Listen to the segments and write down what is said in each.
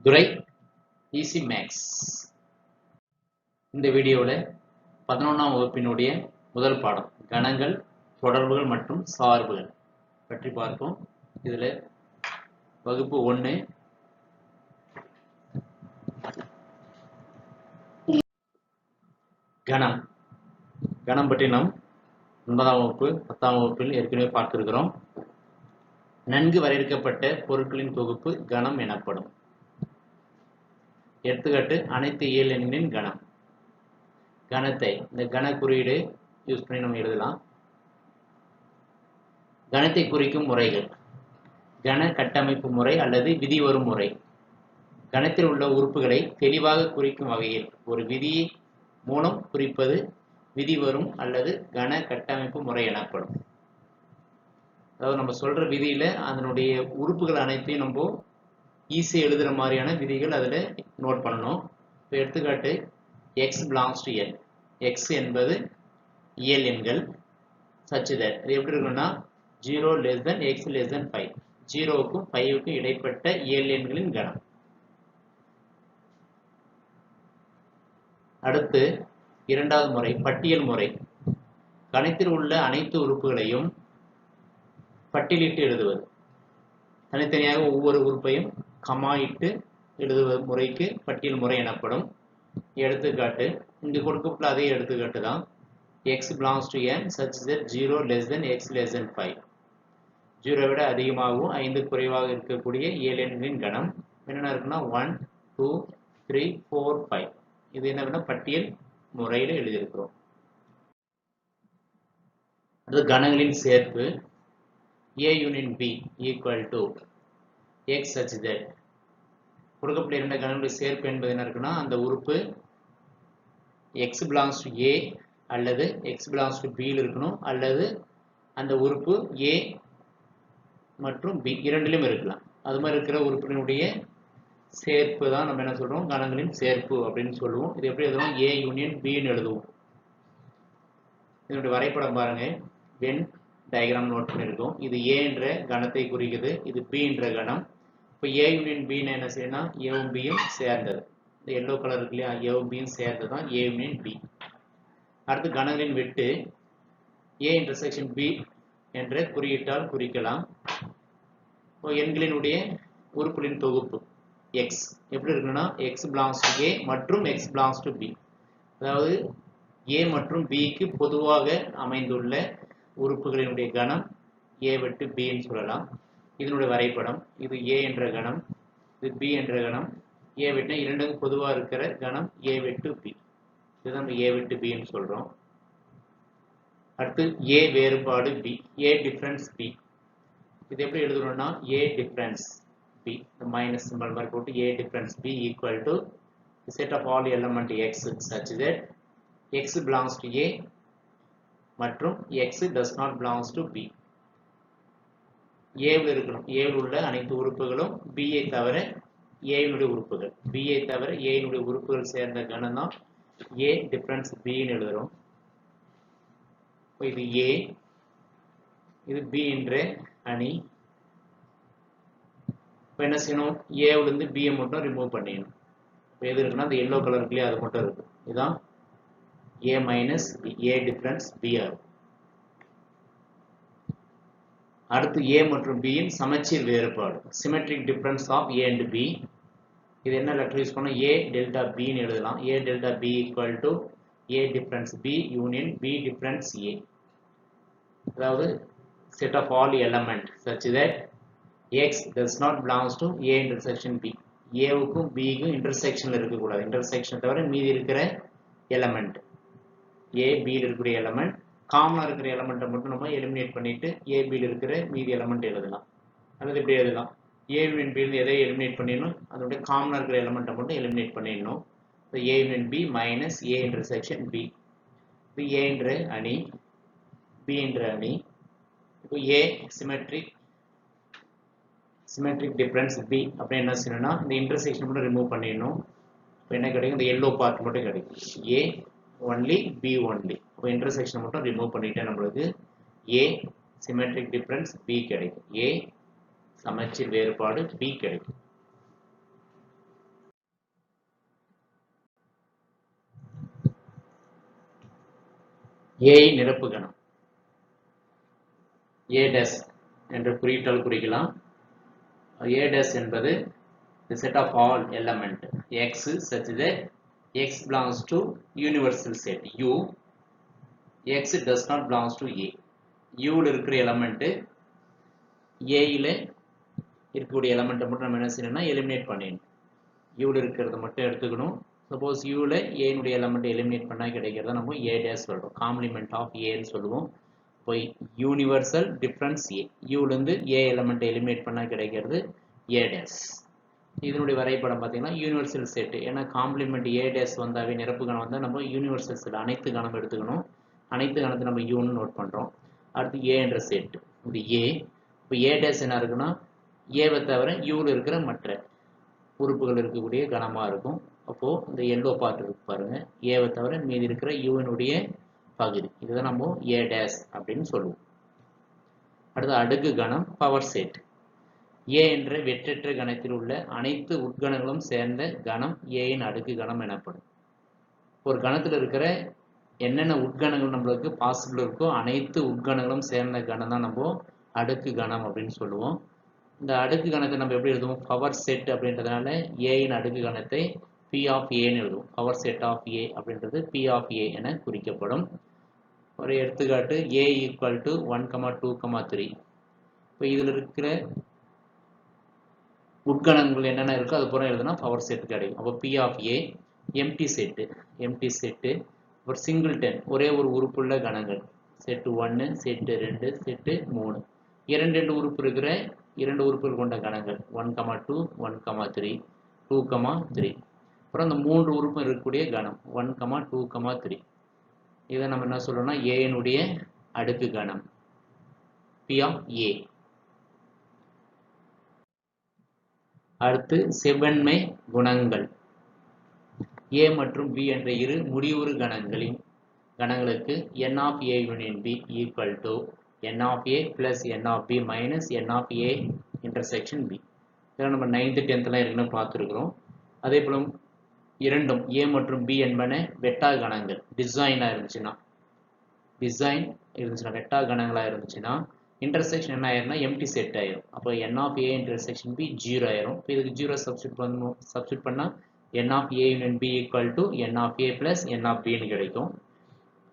துரை easy maths. இந்த வீடியோவில் 11ஆம் வகுப்பினுடைய முதல் பாடம் கணங்கள், தொடர்புகள் மற்றும் சார்புகள் பற்றி பார்ப்போம். இதில் வகுப்பு 1 கணம். கணம் பற்றி நாம் 9ஆம் வகுப்பு 10ஆம் வகுப்பில் ஏற்கனவே பார்த்திருக்கிறோம். நன்கு வரையறுக்கப்பட்ட பொருட்களின் தொகுப்பு கணம் எனப்படும். எடுத்துக்காட்டு அனைத்து இயல் எண்களின் கணம். கணத்தை இந்த கண குறியீடு யூஸ் பண்ணி நம்ம எழுதலாம். கணத்தை குறிக்கும் முறைகள்: கண கட்டமைப்பு முறை அல்லது விதி வரும் முறை. கணத்தில் உள்ள உறுப்புகளை தெளிவாக குறிக்கும் வகையில் ஒரு விதியை மூலம் குறிப்பது விதி வரும் அல்லது கண கட்டமைப்பு முறை எனப்படும். அதாவது நம்ம சொல்ற விதியில அதனுடைய உறுப்புகள் அனைத்தையும் நம்ம ஈஸியாக எழுதுற மாதிரியான விதிகள் அதில் நோட் பண்ணணும். இப்போ எடுத்துக்காட்டு X belongs to L. X என்பது இயல் எண்கள். சச் தட் இது எப்படி இருக்குன்னா 0 less than x less than 5. 0க்கும் 5க்கும் இடைப்பட்ட இயல் எண்களின் கணம். அடுத்து இரண்டாவது முறை பட்டியல் முறை. கணத்தில் உள்ள அனைத்து உறுப்புகளையும் பட்டியலிட்டு எழுதுவது. தனித்தனியாக ஒவ்வொரு உறுப்பையும் கமா இட்டு எழுதுவது முறைக்கு பட்டியல் முறை எனப்படும். எடுத்துக்காட்டு இங்கு கொடுக்கப்பட்ட அதே எடுத்துக்காட்டு தான். X belongs to n such that 0 less than x less than 5. 0 விட அதிகமாகவும் 5 குறைவாக இருக்கக்கூடிய இயல் எண்களின் கணம் என்னென்ன இருக்குன்னா 1 2 3 4 5. இது என்ன பட்டியல் முறையில் எழுதியிருக்கிறோம். அது கணங்களின் சேர்ப்பு. A union B equal to x such that கொடுக்கப்பட்ட இரண்டு கணங்களுடைய சேர்ப்பு என்பது என்ன இருக்குன்னா அந்த உறுப்பு x belongs to A அல்லது x belongs to B இருக்கணும், அல்லது அந்த உறுப்பு A மற்றும் B இரண்டிலும் இருக்கலாம். அது மாதிரி இருக்கிற உறுப்பினுடைய சேர்ப்பு தான் நம்ம என்ன சொல்றோம், கணங்களின் சேர்ப்பு அப்படின்னு சொல்லுவோம். இது எப்படி எழுதுவோம், A யூனியன் Bன்னு எழுதுவோம். இதனுடைய வரைபடம் பாருங்க, வென் டயக்ராம் நோட் பண்ணியிருக்கோம். இது A என்ற கணத்தை குறிக்குது, இது B என்ற கணம். இப்போ A யூனியன் Bன்னு என்ன செய்யணும், ஏவும் பியும் சேர்ந்தது. இந்த எல்லோ கலர் இருக்கு இல்லையா, ஏவும் பியும் சேர்ந்தது தான் A யூனியன் B. அடுத்து கணங்களின் வெட்டு A இன்டர்செக்ஷன் B என்ற குறியீட்டால் குறிக்கலாம். இப்போ எண்களினுடைய உறுப்புகளின் தொகுப்பு X எப்படி இருக்குன்னா X belongs to A மற்றும் X belongs to B. அதாவது A மற்றும் Bக்கு பொதுவாக அமைந்துள்ள உறுப்புகளினுடைய கணம் A வெட்டு Bன்னு சொல்லலாம். இதனுடைய வரைபடம் இது A என்ற கணம், இது B என்ற கணம். A வெட்டு இரண்டுக்கும் பொதுவாக இருக்கிற கணம் A வெட்டு B. இதுதான் நம்ம A வெட்டு Bன்னு சொல்றோம். அடுத்து A வேறுபாடு B, A டிஃபரன்ஸ் B. இது எப்படி எழுதணும்னா A டிஃபரன்ஸ் B, இந்த மைனஸ் சிம்பல் மாதிரி போட்டு A difference B equal to the set of all element X such that X belongs to A மற்றும் X does not belongs to B. ஏவில் இருக்கணும், ஏவில் உள்ள அனைத்து உறுப்புகளும் B ஐ தவிர ஏனுடைய உறுப்புகள், B ஐ தவிர ஏனுடைய உறுப்புகள் சேர்ந்த கணம் தான் A டிஃபரன்ஸ் Bன்னு எழுதுறோம். இது A, இது B என்ற அணி. இப்போ என்ன செய்யணும், ஏவிலிருந்து B மட்டும் ரிமூவ் பண்ணிடணும். இப்போ எது இருக்குன்னா அந்த எல்லோ கலர் இருக்குல்லையா, அது மட்டும் இருக்கு. இதுதான் A minus B, A difference B ஆகும். அடுத்து A மற்றும் B இன் சமச்சீர் வேறுபாடு, symmetric difference of A and B. இது என்ன லெட்டர் யூஸ் பண்ணோம், A டெல்டா Bன்னு எழுதலாம். A delta B equal to A difference B union B difference A. அதாவது set of all element such that X does not belongs to A intersection B. Aவுக்கும் Bக்கும் intersection இருக்கக்கூடாது. Intersection தவிர மீதி இருக்கிற எலமெண்ட் A Bயில் இருக்கிற எலமெண்ட், காமனாக இருக்கிற எலமெண்ட்டை மட்டும் நம்ம எலிமினேட் பண்ணிட்டு A Bயில் இருக்கிற மீதி எலமெண்ட் எழுதலாம். அல்லது இப்படி எழுதலாம், A யூனியன் B எதை எலிமினேட் பண்ணிடணும், அதனுடைய காமனாக இருக்கிற எலமெண்ட்டை மட்டும் எலிமினேட் பண்ணிடணும். A union B minus A intersection B. இது A என்ற அணி, B என்ற அணி. இப்போ A சிமெட்ரிக் டிஃபரன்ஸ் B அப்படின்னு என்ன செய்யணும்னா இந்த இன்டர்செக்ஷன் மட்டும் ரிமூவ் பண்ணிடணும். இப்போ என்ன கிடைக்கும், இந்த எல்லோ பார்ட் மட்டும் கிடைக்கும். A only B only. இப்போ இன்டர்செக்ஷன் மட்டும் ரிமூவ் பண்ணிட்டேன், நம்மளுக்கு A சிமெட்ரிக் டிஃபரன்ஸ் B கிடைக்கும். A சமச்சீர் வேறுபாடு B கிடைக்கும். A நிரப்பு கணம் A dash என்ற குறியீட்டால் குறிக்கலாம். A dash என்பது the set of all element x such that x belongs to universal set U, x does not belongs to A. U ல இருக்கிற எலமெண்ட் A ல இருக்கக்கூடிய எலமெண்ட்டை மட்டும் நம்ம என்ன செய்யணும்னா எலிமினேட் பண்ணிடணும். U ல இருக்கிறத மட்டும் எடுத்துக்கணும். சப்போஸ் U ல A னுடைய எலமெண்ட்டை எலிமினேட் பண்ணா கிடைக்கிறத நம்ம A dash சொல்றோம். காம்ப்ளிமெண்ட் ஆஃப் A ன்னு சொல்லுவோம். இப்போ யூனிவர்சல் டிஃபரன்ஸ் A. U ல இருந்து A எலமெண்ட்டை எலிமினேட் பண்ணா கிடைக்கிறது A dash. இதனுடைய வரைபடம் பார்த்தீங்கன்னா யூனிவர்சல் செட். ஏன்னா காம்ப்ளிமெண்ட் A dash வந்தாவே நிரப்பு கணம் வந்தால் நம்ம யூனிவர்சல் செட் அனைத்து கணம் எடுத்துக்கணும். அனைத்து கணத்தை நம்ம யூன்னு நோட் பண்ணுறோம். அடுத்து A என்ற செட். இது A. இப்போ A dash என்ன இருக்குன்னா ஏவை தவிர யூவில் இருக்கிற மற்ற உறுப்புகள் இருக்கக்கூடிய கணமாக இருக்கும். அப்போது இந்த எல்லோ பார்ட் இருக்கு பாருங்க, ஏவை தவிர மீதி இருக்கிற யூவினுடைய பகுதி, இதுதான் நம்ம A dash அப்படின்னு சொல்லுவோம். அடுத்து அடுக்கு கணம் பவர் செட். A என்ற வெற்றற்ற கணத்தில் உள்ள அனைத்து உட்கணங்களும் சேர்ந்த கணம் A இன் அடுக்கு கணம் எனப்படும். ஒரு கணத்தில் இருக்கிற என்னென்ன உட்கணங்கள் நம்மளுக்கு பாசிபிள் இருக்கோ அனைத்து உட்கணங்களும் சேர்ந்த கணம் தான் நம்ம அடுக்கு கணம் அப்படின்னு சொல்லுவோம். இந்த அடுக்கு கணத்தை நம்ம எப்படி எழுதுவோம்? பவர் செட் அப்படின்றதுனால A இன் அடுக்கு கணத்தை P of A ன்னு எழுதுவோம். பவர் செட் ஆஃப் A அப்படின்றது P of A என குறிக்கப்படும். ஒரு எடுத்துக்காட்டு A equal to 1, 2, 3. இப்போ இதில் இருக்கிற உட்கணங்கள் என்னென்ன இருக்கோ அது பூரா எழுதுனா பவர் செட் கிடைக்கும். அப்போ P of A empty set ஒரு சிங்கிள்டன் ஒரே ஒரு உறுப்புள்ள கணங்கள் செட்டு 1, செட்டு 2, செட்டு 3, இரண்டு உறுப்பு இருக்கிற இரண்டு உறுப்புகள் கொண்ட கணங்கள் 1, 2, 1, 3, 2, 3. அப்புறம் அந்த மூன்று உறுப்பு இருக்கக்கூடிய கணம் 1, 2, 3. இதை நம்ம என்ன சொல்றோம்னா A னுடைய அடுக்கு கணம் P of A. அடுத்து செவ்வன்மை குணங்கள். A மற்றும் B என்ற இரு முடிவுறு கணங்களுக்கு n of A union B equal to n of A plus n of B minus n of A intersection B. இதெல்லாம் நம்ம 9th 10th ஏற்கனவே பார்த்துருக்கிறோம். அதே போல இரண்டும் A மற்றும் B என்பன வெட்டா கணங்கள் டிசைனாக இருந்துச்சுன்னா வெட்டா கணங்களாக இருந்துச்சுன்னா இன்டர்செக்ஷன் என்ன ஆயிரும்னா எம்டி செட் ஆயிரும். அப்போ n of A intersection B 0 ஆயிரும். இப்போ இதுக்கு 0 சப்ஸ்டியூட் பண்ணால் n of A union B equal to n of A plus n of B ன்னு கிடைக்கும்.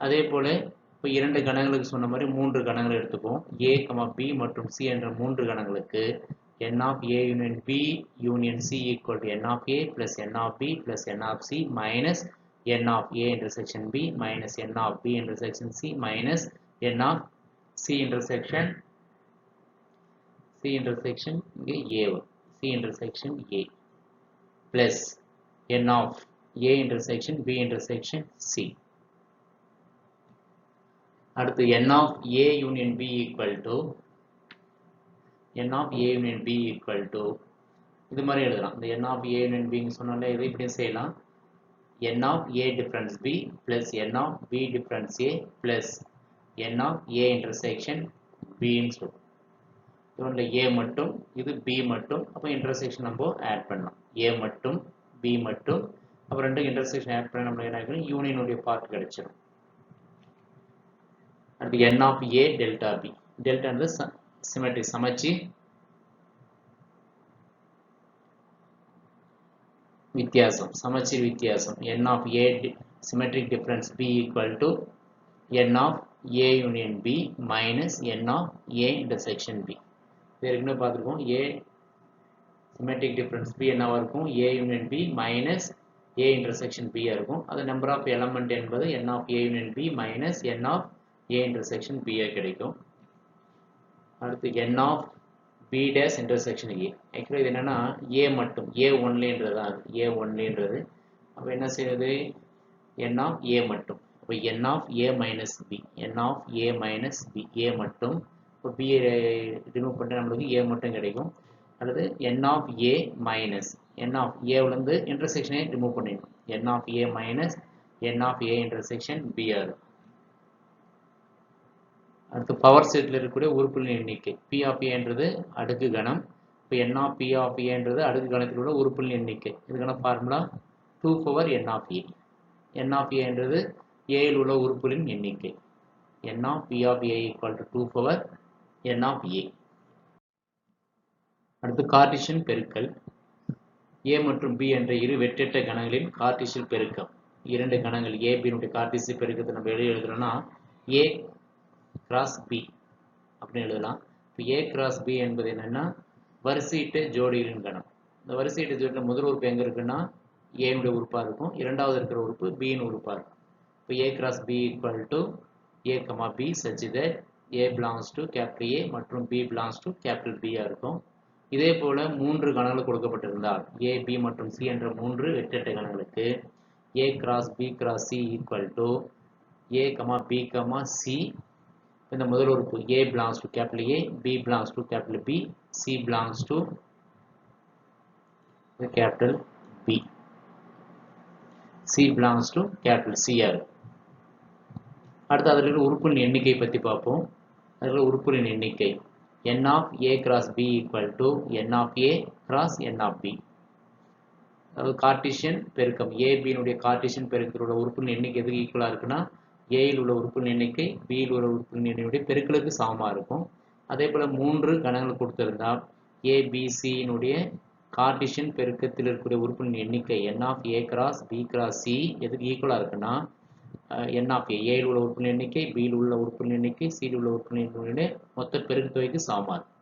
அதே போல் இப்போ இரண்டு கணங்களுக்கு சொன்ன மாதிரி மூன்று கணங்கள் எடுத்துப்போம். A, B மற்றும் C என்ற மூன்று கணங்களுக்கு n of A union B union C equal to n of A plus n of B plus n of C minus n of A intersection B minus n of B intersection C minus n of C intersection இங்கே A C intersection A plus n of A intersection B intersection C. அடுத்து n of A union B equal to இது மாதிரி எழுதலாம். இந்த n of A union B சொன்னாலே இதை இப்படி செய்யலாம். n of A difference B plus n of B difference A plus n of A intersection B ன்னு சொல்லுவோம். இதோட A மட்டும் இது B மட்டும், அப்போ இன்டர்செக்ஷன் நம்ம ஆட் பண்ணலாம். A மட்டும் B மட்டும், அப்போ ரெண்டு இன்டர்செக்ஷன் ஆட் பண்ண நம்ம என்ன ஆகும்? யூனியனுடைய பார்ட் கிடைச்சிடும். அடுத்து n of A delta B. டெல்டான்றது சிமெட்ரிக் சமச்சீர் வித்தியாசம். n of A symmetric difference B equal to n of A union B minus n of A intersection B. ஏற்கனவே பார்த்துருக்கோம். A symmetric difference B என்னவா இருக்கும்? A union B minus A intersection B இருக்கும். அது number of element என்பது n of A union B minus n of A intersection B கிடைக்கும். அடுத்து n of B dash intersection A. Actually இது என்னன்னா A மட்டும் A ஒன்லின்றது. அப்போ என்ன செய்யுது? n of A மட்டும். அப்போ n of A minus B A மட்டும். இப்போ B ரிமூவ் பண்ணிட்டு நம்மளுக்கு A மட்டும் கிடைக்கும். அடுத்து n of A minus n of A விலிருந்து இன்டர்செக்ஷனை ரிமூவ் பண்ணிடணும். n of A minus n of A intersection B ஆகும். அடுத்து பவர் செட்டில் இருக்கக்கூடிய உறுப்புகளின் எண்ணிக்கை P of A என்றது அடுக்கு கணம். இப்போ n of P of A என்றது அடுக்கு கணத்தில் உள்ள உறுப்புகளின் எண்ணிக்கை. இதுக்கான formula 2 power n of A. n of A என்றது A இல் உள்ள உறுப்புகளின் எண்ணிக்கை. n of p of a equal to 2 power n of a. அடுத்து கார்ட்டீசியன் பெருக்கல். a மற்றும் b என்ற இரு வெற்றற்ற கணங்களின் கார்ட்டீசியன் பெருக்கம். இரண்டு கணங்கள் a b னுடைய கார்ட்டீசியன் பெருக்கத்தை நம்ம எழுதுறோம்னா a cross b அப்படின்னு எழுதலாம். இப்போ a cross b என்பது என்னன்னா வரிசையிட்ட ஜோடிகளின் கணம். இந்த வரிசையிட்ட ஜோடியில் முதல் உறுப்பு எங்க இருக்குன்னா a னுடைய உறுப்பா இருக்கும், இரண்டாவது இருக்கிற உறுப்பு b ன் உறுப்பா இருக்கும். இப்போ a cross b equal to a, b such that a belongs to capital A மற்றும் b belongs to capital B ஆ இருக்கும். இதே போல மூன்று கணங்கள் கொடுக்கப்பட்டிருந்தால் a, b மற்றும் c என்ற மூன்று வெற்றற்ற கணங்களுக்கு a cross b cross c equal to a, b, c. இந்த முதல் உறுப்பு a belongs to capital A, b belongs to capital B, c belongs to the capital B, c belongs to capital C ஆ இருக்கும். அடுத்து அதில் இருக்கிற உறுப்புகளின் எண்ணிக்கை பற்றி பார்ப்போம். அதில் உறுப்புகளின் எண்ணிக்கை n of a cross b equal to n of a cross n of b. அதாவது கார்ட்டீசியன் பெருக்கம் a b னுடைய கார்ட்டீசியன் பெருக்கத்தோட உறுப்புகளின் எண்ணிக்கை எதுக்கு ஈக்குவலாக இருக்குன்னா a இல் உள்ள உறுப்புகளின் எண்ணிக்கை b இல் உள்ள உறுப்புகளின் எண்ணிக்கையுடைய பெருக்கலுக்கு சமமாக இருக்கும். அதே போல் மூன்று கணங்கள் கொடுத்திருந்தால் a b c னுடைய கார்ட்டீசியன் பெருக்கத்தில் இருக்கக்கூடிய உறுப்புகளின் எண்ணிக்கை n of a cross b cross c எதுக்கு ஈக்குவலாக இருக்குன்னா n of a இல் உள்ள உறுப்புகளின் எண்ணிக்கை b இல் உள்ள உறுப்புகளின் எண்ணிக்கை c இல் உள்ள உறுப்புகளின் எண்ணிக்கையுடைய மொத்த பெருக்குத்தொகைக்கு சமமாக இருக்கும்.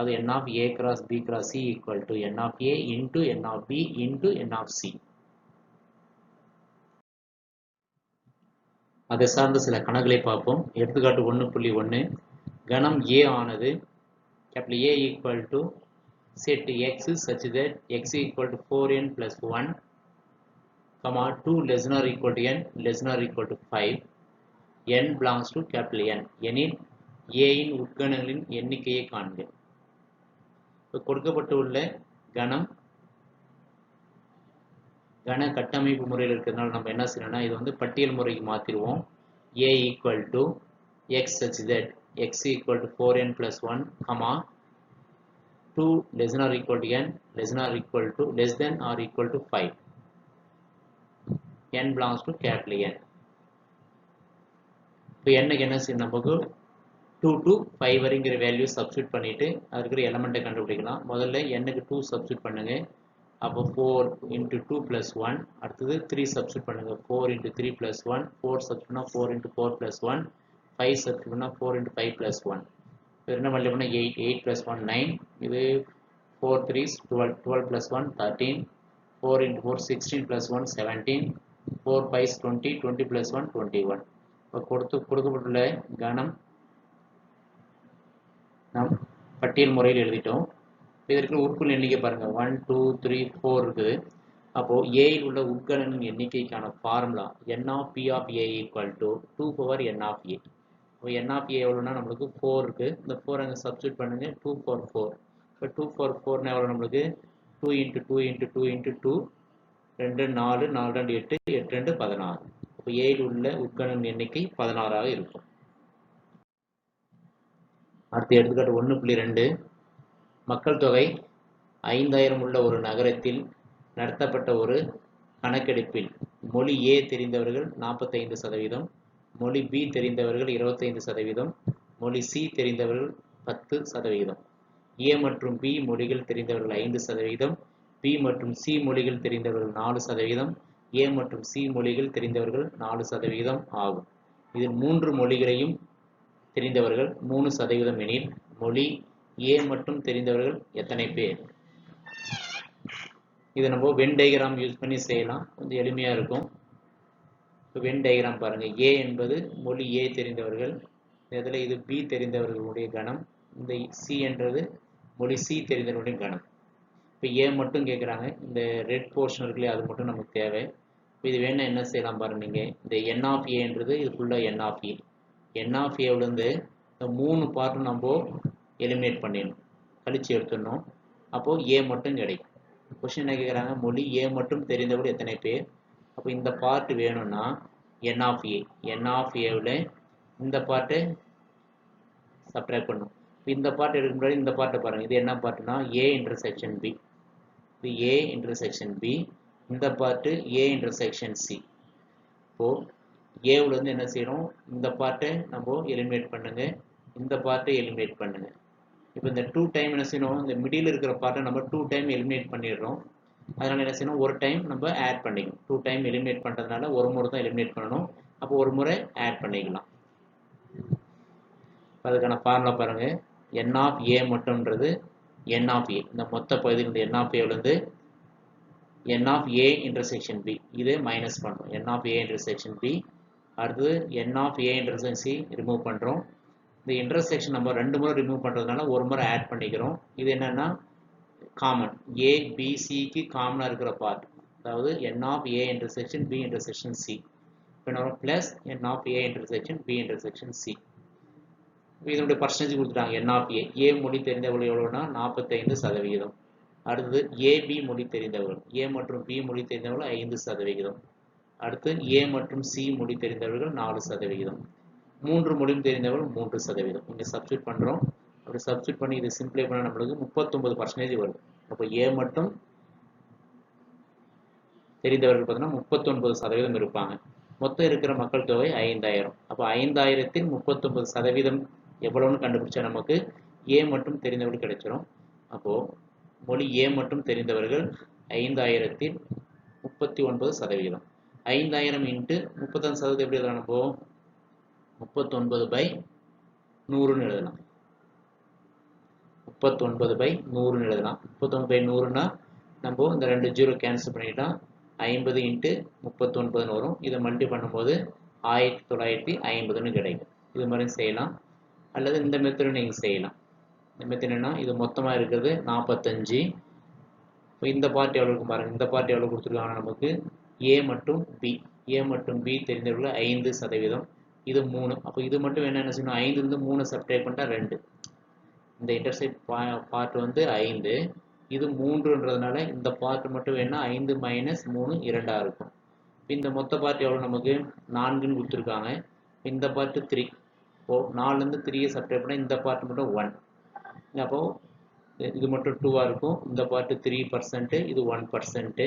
அது n of a cross b cross c equal to n of a into n of b into n of c. அதை சார்ந்த சில கணக்குகளை பார்ப்போம். எடுத்துக்காட்டு 1.1 கணம் a ஆனது capital A equal to set x such that x equal to 4n plus 1, 2 less than or equal to n less than or equal to 5, n belongs to capital N எனில் a இன் உட்கணங்களின் எண்ணிக்கையை காண்க. இப்போ கொடுக்கப்பட்டுள்ள கணம் கன கட்டமைப்பு முறையில் இருக்கிறதுனால நம்ம என்ன செய்யணும்னா இது வந்து பட்டியல் முறைக்கு மாற்றிடுவோம். a equal to x such that x equal to 4n plus 1, 2 less than or equal to n less than or equal to less than or equal to 5, n belongs to capital N. இப்போ n என்ன செய்யணும், நமக்கு 2 to 5 வரைங்கிற value substitute பண்ணிட்டு அது இருக்கிற எலமெண்ட்டை கண்டுபிடிக்கலாம். முதல்ல n க்கு 2 சப்ஸ்டியூட் பண்ணுங்க. அப்போ 4 into 2 plus 1. அடுத்தது 3 சப்ஸ்டியூட் பண்ணுங்க. 4 into 3 plus 1. 4 சப்ஸ்டியூட் பண்ணா 4 into 4 plus 1. 5 சப்ஸ்டியூட் பண்ணா 4 into 5 plus 1. என்ன மல்டிப்ளை பண்ணா 8, 8 plus 1 9. இது 4 3s 12, 12 plus 1 13. 4 into 4 16 plus 1 17. 4 5s 20, 20 plus 1 21. இப்போ கொடுக்கப்பட்டுள்ள கணம் நாம் பட்டியல் முறையில் எழுதிட்டோம். இதற்கு உறுப்புகளின் எண்ணிக்கை பாருங்க 1 2 3 4 இருக்குது. அப்போ a இல் உள்ள உட்கணங்களின் எண்ணிக்கைக்கான formula n of p of a equal to 2 power n of a. இப்போ n of a எவ்வளோனா நம்மளுக்கு 4 இருக்கு. இந்த 4 அங்கே சப்ஸ்டியூட் பண்ணுங்க. 2 4 4. இப்போ 2 4 4 எவ்வளோ நம்மளுக்கு 2 into 2 into 2 into 2 2 4 4 2 8 8 2 16. இப்போ a இல் உள்ள உட்கணங்களின் எண்ணிக்கை 16 ஆக இருக்கும். அடுத்து எடுத்துக்காட்டு 1.2 மக்கள் தொகை 5000 உள்ள ஒரு நகரத்தில் நடத்தப்பட்ட ஒரு கணக்கெடுப்பில் மொழி A தெரிந்தவர்கள் 45%, மொழி B தெரிந்தவர்கள் 25%, மொழி C தெரிந்தவர்கள் 10%, A மற்றும் B மொழிகள் தெரிந்தவர்கள் 5%, B மற்றும் C மொழிகள் தெரிந்தவர்கள் 4%, A மற்றும் C மொழிகள் தெரிந்தவர்கள் 4% ஆகும். இதில் 3 மொழிகளையும் தெரிந்தவர்கள் 3% எனில் மொழி A மட்டும் தெரிந்தவர்கள் எத்தனை பேர்? இதை நம்ம வென் டயக்ராம் யூஸ் பண்ணி செய்யலாம். கொஞ்சம் எளிமையா இருக்கும். வென் டயக்ராம் பாருங்க. A என்பது மொழி A தெரிந்தவர்கள், இதில் இது B தெரிந்தவர்களுடைய கணம், இந்த C என்றது மொழி C தெரிந்தவர்களுடைய கணம். இப்போ A மட்டும் கேட்குறாங்க. இந்த ரெட் போர்ஷன் இருக்குல்லையே அது மட்டும் நமக்கு தேவை. இப்போ இது வேணா என்ன செய்யலாம் பாருங்க. நீங்கள் இந்த n of A என்றது இது ஃபுல்லாக n of A. n of A விழுந்து இந்த 3 பார்ட்டும் நம்ம எலிமினேட் பண்ணிடணும், கழிச்சு எடுத்துடணும். அப்போது A மட்டும் கிடைக்கும். கொஸ்டின் என்ன கேட்குறாங்க, மொழி A மட்டும் தெரிந்தவர்கள் எத்தனை பேர்? அப்போ இந்த பார்ட் வேணும்னா n of A, n of Aவில் இந்த பார்ட்டை சப்ட்ராக்ட் பண்ணும். இந்த பார்ட் எடுக்க முன்னாடி இந்த பார்ட்டை பாருங்கள். இது என்ன பார்ட்னா A இன்டர்செக்ஷன் B. இது A இன்டர்செக்ஷன் B. இந்த பார்ட்டு A இன்டர்செக்ஷன் C. இப்போது ஏவுல இருந்து என்ன செய்யறோம், இந்த பார்ட்டை நம்ம எலிமினேட் பண்ணுங்க, இந்த பார்ட்டை எலிமினேட் பண்ணுங்க. இப்போ இந்த 2 டைம் என்ன செய்யணும், இந்த மிடில் இருக்கிற பார்ட்டை நம்ம 2 டைம் எலிமினேட் பண்ணிடுறோம். அதனால என்ன செய்யணும், ஒரு டைம் நம்ம ஆட் பண்ணிக்கணும். 2 டைம் எலிமினேட் பண்ணுறதுனால ஒரு முறை தான் எலிமினேட் பண்ணணும். அப்போ ஒரு முறை ஆட் பண்ணிக்கலாம். அதுக்கான ஃபார்முலா பாருங்க, n ஆஃப் ஏ மட்டும்ன்றது n ஆஃப் ஏ, இந்த மொத்த பகுதியில் n ஆஃப் ஏலேருந்து n of A intersection B, இது மைனஸ் பண்ணுறோம். n of A intersection B, அடுத்தது n of A intersection C remove பண்ணுறோம். இந்த இன்டர்செக்ஷன் நம்ம 2 முறை ரிமூவ் பண்ணுறதுனால ஒரு முறை ஆட் பண்ணிக்கிறோம். இது என்னன்னா காமன், ஏ பி சிக்கு காமனாக இருக்கிற பார்ட், அதாவது n of A intersection B intersection C, இப்போ plus n of A intersection B intersection C. இதனுடைய பர்சன்டேஜ் கொடுத்துட்டாங்க. n ஆஃப் ஏ, ஏ மொழி தெரிந்தவர்கள் எவ்வளோனா 45%. அடுத்தது ஏபி மொழி தெரிந்தவர்கள், ஏ மற்றும் பி மொழி தெரிந்தவர்கள் 5%. அடுத்து ஏ மற்றும் சி மொழி தெரிந்தவர்கள் 4%. 3 மொழியும் தெரிந்தவர்கள் 3%. இங்கே சப்ஸ்டியூட் பண்ணுறோம். அப்படி சப்ஸ்டியூட் பண்ணி இதை சிம்பிளை பண்ண நம்மளுக்கு 39% வருது. அப்போ ஏ மட்டும் தெரிந்தவர்கள் பார்த்தீங்கன்னா 39% இருப்பாங்க. மொத்தம் இருக்கிற மக்கள் தொகை 5000. அப்போ 5000த்தில் 39% எவ்வளோன்னு கண்டுபிடிச்சா நமக்கு ஏ மட்டும் தெரிந்தவர்கள் கிடைச்சிரும். அப்போது மொழி ஏ மட்டும் தெரிந்தவர்கள் 5000த்தில் 39%. 5000 இன்ட்டு 35% எப்படி எழுதலாம், நம்ம 39/100ன்னு எழுதலாம். 39/100ன்னு எழுதலாம். 39/100னா நம்ம இந்த 2 ஜீரோ கேன்சல் பண்ணிட்டா 50 இன்ட்டு 39ன்னு வரும். இதை மல்டி பண்ணும்போது 1950ன்னு கிடைக்கும். இது மாதிரி செய்யலாம். அல்லது இந்த மெத்தட் நீங்கள் செய்யலாம். இந்த மெத்தட் என்னன்னா, இது மொத்தமாக இருக்கிறது 45. இப்போ இந்த பார்ட் எவ்வளோ இருக்கும் பாருங்கள். இந்த பார்ட் எவ்வளோ கொடுத்துருக்காங்க நமக்கு, ஏ மற்றும் பி, ஏ மற்றும் பி தெரிந்தவர்கள் 5%. இது 3. அப்போ இது மட்டும் என்ன செய்யணும், 5லேருந்து 3 சப்ட்ராக்ட் பண்ணிட்டா 2. இந்த இன்டர்செக்ட் பார்ட் வந்து 5, இது 3ன்றதுனால இந்த பார்ட் மட்டும் வேணா 5 மைனஸ் 3 2ஆக இருக்கும். இந்த மொத்த பார்ட் எவ்வளோ நமக்கு 4ன்னு கொடுத்துருக்காங்க. இந்த பார்ட் 3. இப்போ 4லேருந்து 3 சப்ட்ராக்ட் பண்ணால் இந்த பார்ட் மட்டும் 1. அப்போது இது மட்டும் 2ஆக இருக்கும். இந்த பார்ட் 3%, இது 1%.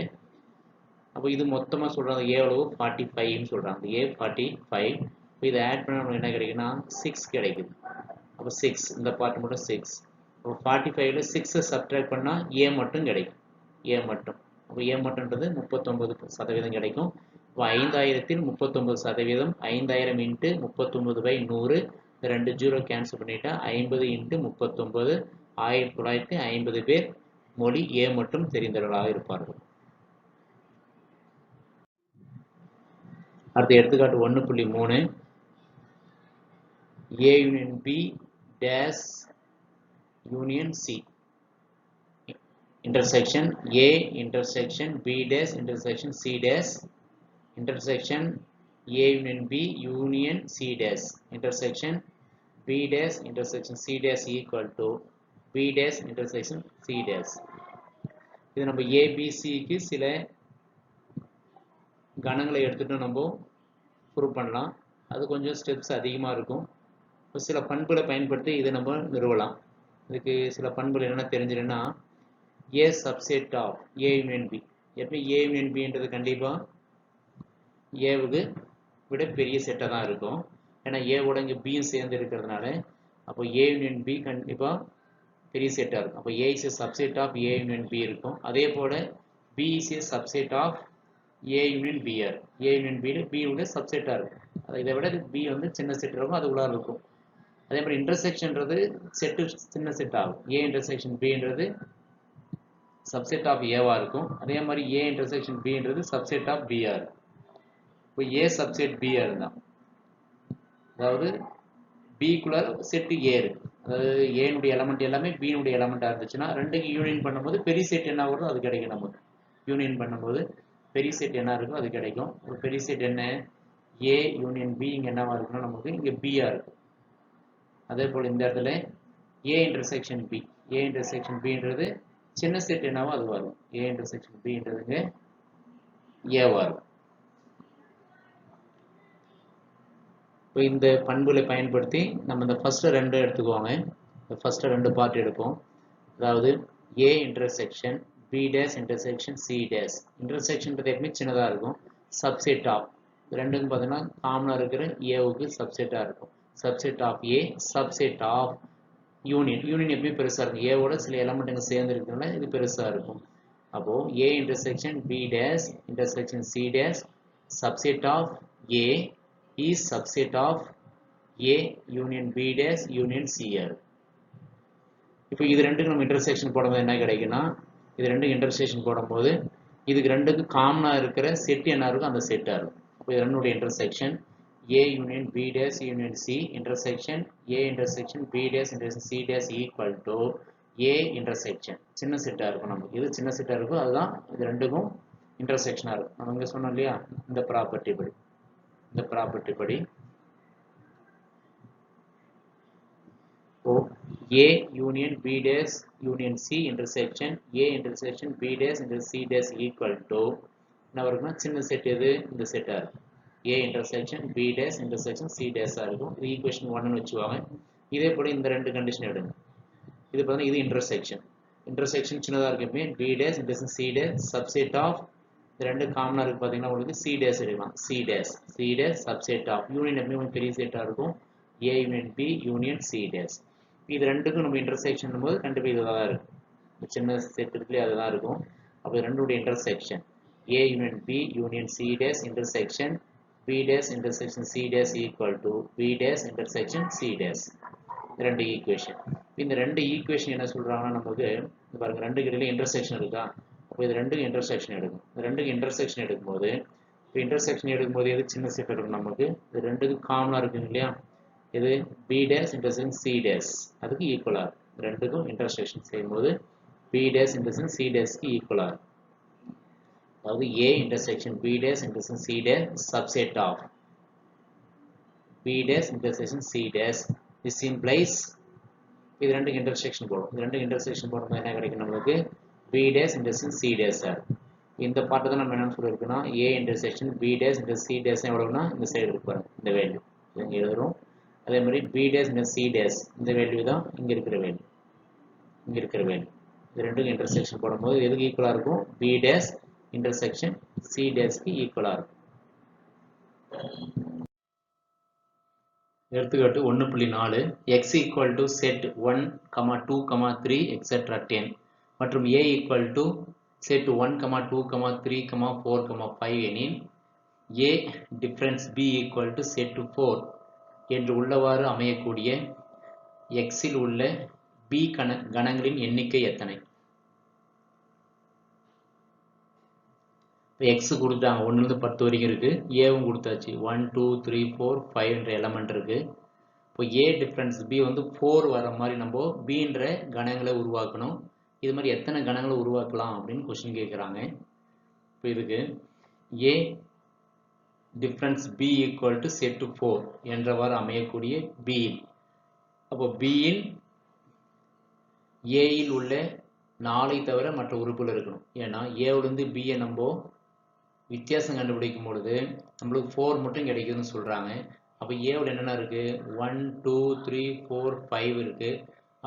அப்போ இது மொத்தமாக சொல்கிறாங்க ஏ எவ்வளவு 45ன்னு சொல்கிறாங்க. ஏ 45. இப்போ இதை ஆட் பண்ணால் நமக்கு என்ன கிடைக்குன்னா 6 கிடைக்குது. அப்போ 6, இந்த பார்ட் மட்டும் 6. அப்போ 45ல் 6 சப்ட்ராக்ட் பண்ணால் ஏ மட்டும் கிடைக்கும். ஏ மட்டும். அப்போ ஏ மட்டும்ன்றது 39% கிடைக்கும். இப்போ 5000த்தில் 39%, 5000 இன்ட்டு 39/100, இந்த 2 ஜீரோ கேன்சல் பண்ணிட்டா 50 இன்ட்டு 39, 1950 பேர் மொழி ஏ மட்டும் தெரிந்தவர்களாக இருப்பார்கள். அடுத்த எடுத்துக்காட்டு 1.3, A union B dash union C, intersection A intersection B dash intersection C dash, intersection A union B union C dash, intersection B dash intersection C dash equal to B dash intersection C dash. இது நம்ம ABCக்கு சில கணங்களை எடுத்துட்டு நம்ம prove பண்ணலாம். அது கொஞ்சம் steps அதிகமாக இருக்கும். சில பண்புகளை பயன்படுத்தி இதை நம்ம நிறுவலாம். இதுக்கு சில பண்புகள் என்னென்ன தெரிஞ்சிடுன்னா, A subset of A union B. எப்பவுமே ஏ யூனியன் பின்றது கண்டிப்பாக ஏவுக்கு விட பெரிய செட்டாக தான் இருக்கும். ஏன்னா ஏவோட இங்கே பியும் சேர்ந்து இருக்கிறதுனால. அப்போ ஏ யூனியன் பி கண்டிப்பாக பெரிய செட்டாக இருக்கும். அப்போ A is a subset of A union B இருக்கும். அதே போல் B is a subset of A union பிஆர். ஏ யூனியன் பி பியோட சப்செட்டாக இருக்கும். இதை விட பி வந்து சின்ன செட் இருக்கும், அது உள்ளார இருக்கும். அதே மாதிரி இன்டர்செக்ஷன்றது செட்டு சின்ன செட் ஆகும். ஏ இன்டர்செக்ஷன் பின்றது சப்செட் ஆஃப் ஏவா இருக்கும். அதே மாதிரி ஏ இன்டர்செக்ஷன் பின்றது சப்செட் ஆஃப் பிஆர். இப்போ ஏ சப்செட் பிஆர் தான், அதாவது பிக்குள்ள செட்டு ஏ இருக்கு. அதாவது ஏனுடைய எலமெண்ட் எல்லாமே பினுடைய எலமெண்ட்டாக இருந்துச்சுன்னா ரெண்டுக்கு யூனியன் பண்ணும்போது பெரிய செட் என்ன வருதோ அது கிடைக்கும். நமக்கு யூனியன் பண்ணும்போது பெரிய செட் என்ன இருக்கோ அது கிடைக்கும். ஒரு பெரிய செட் என்ன, ஏ யூனியன் பி இங்கே என்னவா இருக்குன்னா நமக்கு இங்கே பிஆ இருக்கும். அதே போல் இந்த இடத்துல A intersection B, A intersection பின்றது சின்ன செட் என்னவோ அது வரும். ஏ இன்டர்செக்ஷன் பின்றதுங்க ஏவா இருக்கும். இப்போ இந்த பண்புகளை பயன்படுத்தி நம்ம இந்த ஃபஸ்ட்டு 2 எடுத்துக்குவாங்க. இந்த ஃபஸ்ட்டு 2 பார்ட் எடுப்போம். அதாவது A intersection B dash intersection C dash. இன்டர்செக்ஷன்றது எப்பவுமே சின்னதாக இருக்கும். சப்செட் ஆஃப் ரெண்டுக்கும் பார்த்தீங்கன்னா காமனாக இருக்கிற ஏவுக்கு சப்செட்டாக இருக்கும். Subset of A subset of union. Union எப்பயும் பெருசாக இருக்கும். ஏவோட சில எலமெண்ட்டுங்க சேர்ந்து இருக்கிறதுனால இது பெருசாக இருக்கும். அப்போது A intersection B dash intersection C dash subset of A is subset of A union B dash union C ஆர். இப்போ இது ரெண்டுக்கு நம்ம இன்டர்செக்ஷன் போடும்போது என்ன கிடைக்குன்னா, இது ரெண்டுக்கு இன்டர்செக்ஷன் போடும்போது இதுக்கு ரெண்டுக்கு காமனாக இருக்கிற செட் என்ன இருக்கும், அந்த செட்டாக இருக்கும். அப்போ இது ரெண்டுடைய intersection A union B dash union C intersection A intersection B dash intersection C dash equal to A intersection. சின்ன செட்டாக இருக்கும். நமக்கு இது சின்ன செட்டாக இருக்கும், அதுதான் இது ரெண்டுக்கும் இன்டர்செக்ஷனாக இருக்கும். நம்ம இங்கே சொன்னோம் இல்லையா, இந்த ப்ராப்பர்ட்டி படி A union B dash union C intersection A intersection B dash intersection C dash equal to என்ன வரும்னா சின்ன செட் எது, இந்த செட்டாக இருக்கும். A intersection B dash intersection C dash இருக்கும். இது ஈக்குவேஷன் 1 ன்னு வச்சுவாங்க. இதே போல இந்த ரெண்டு கண்டிஷன் எடுங்க. இது பார்த்தீங்கன்னா இது இன்டர்செக்ஷன் சின்னதாக இருக்குமே B dash intersection C dash subset of இந்த ரெண்டு காமனாக இருக்கு. பார்த்தீங்கன்னா உங்களுக்கு C dash எடுக்கலாம். C dash subset of union எப்பவுமே கொஞ்சம் பெரிய செட்டாக இருக்கும். A union B union C dash. இது ரெண்டுக்கும் நம்ம இன்டர்செக்ஷன் போது கண்டிப்பாக இதுதான் தான் இருக்கும். சின்ன செட் இருக்குல்லையே அதுதான் இருக்கும். அப்போ ரெண்டுடைய intersection A union B union C dash intersection B dash intersection C dash equal to B dash intersection C dash. ரெண்டு ஈக்குவேஷன். இந்த ரெண்டு ஈக்குவேஷன் என்ன சொல்றாங்கன்னா, நமக்கு பாருங்க ரெண்டு இடையில இன்டர்செக்ஷன் இருக்கா. அப்போ இது ரெண்டுக்கு இன்டர்செக்ஷன் எடுக்கும். இந்த ரெண்டுக்கு இன்டர்செக்ஷன் எடுக்கும்போது இப்போ இன்டர்செக்ஷன் எடுக்கும்போது எது சின்ன செட் இருக்கும் நமக்கு, இது ரெண்டுக்கு காமனாக இருக்குங்க இல்லையா. இது B dash intersection C dash அதுக்கு ஈக்குவலாக இருக்கும். ரெண்டுக்கும் இன்டர்செக்ஷன் செய்யும்போது B dash intersection C dashக்கு ஈக்குவலாக இருக்கும். அதாவது A intersection B dash intersection C dash subset of B dash intersection C dash. This implies இது ரெண்டுக்கு இன்டர்செக்ஷன் போடும். இது ரெண்டுக்கு இன்டர்செக்ஷன் போடும்போது என்ன கிடைக்கும் நமக்கு, B dash intersection C dash. இந்த பார்ட்டை தான் நம்ம என்ன சொல்லியிருக்கோம்னா A intersection B dash intersection C dash எவ்வளவுனா இந்த சைடு இருக்கு பாருங்க, இந்த வேல்யூ இங்க எழுதுறோம். அதே மாதிரி B dash intersection C dash இந்த வேல்யூ தான் இங்க இருக்கிற வேல்யூ. இது ரெண்டுக்கு இன்டர்செக்ஷன் போடும்போது எதுக்கு ஈக்குவலா இருக்கும், B dash intersection C dash க்கு ஈக்குவலா இருக்கும். எடுத்துக்காட்டு 1.4 x equal to set 1, 2, 3 etc. 10 மற்றும் a equal to set 1, 2, 3, 4, 5 எனில் a difference b equal to set 4 என்று உள்ளவாறு அமையக்கூடிய x இல் உள்ள b கணங்களின் எண்ணிக்கை எத்தனை? x கொடுத்தாங்க 1 இருந்து 10 வரைக்கும் இருக்கு. ஏவும் கொடுத்தாச்சு 1 2 3 4 5 என்ற எலமெண்ட் இருக்கு. இப்போ a டிஃபரன்ஸ் b வந்து 4 வர மாதிரி நம்ம b என்ற கணங்களை உருவாக்கணும். இது மாதிரி எத்தனை கணங்களை உருவாக்கலாம் அப்படின்னு क्वेश्चन கேக்குறாங்க. இப்போ இதுக்கு a difference b equal to set 4 என்றவாறு அமையக்கூடிய b. அப்போ b இல் a இல் உள்ள 4ஐ தவிர மற்ற உறுப்புகள் இருக்கணும். ஏன்னா a லிருந்து b ஐ நம்ம வித்தியாசம் கண்டுபிடிக்கும் பொழுது நம்மளுக்கு 4 மட்டும் கிடைக்குதுன்னு சொல்றாங்க. அப்போ ஏவில் என்னென்ன இருக்கு, 1 2 3 4 5 இருக்கு.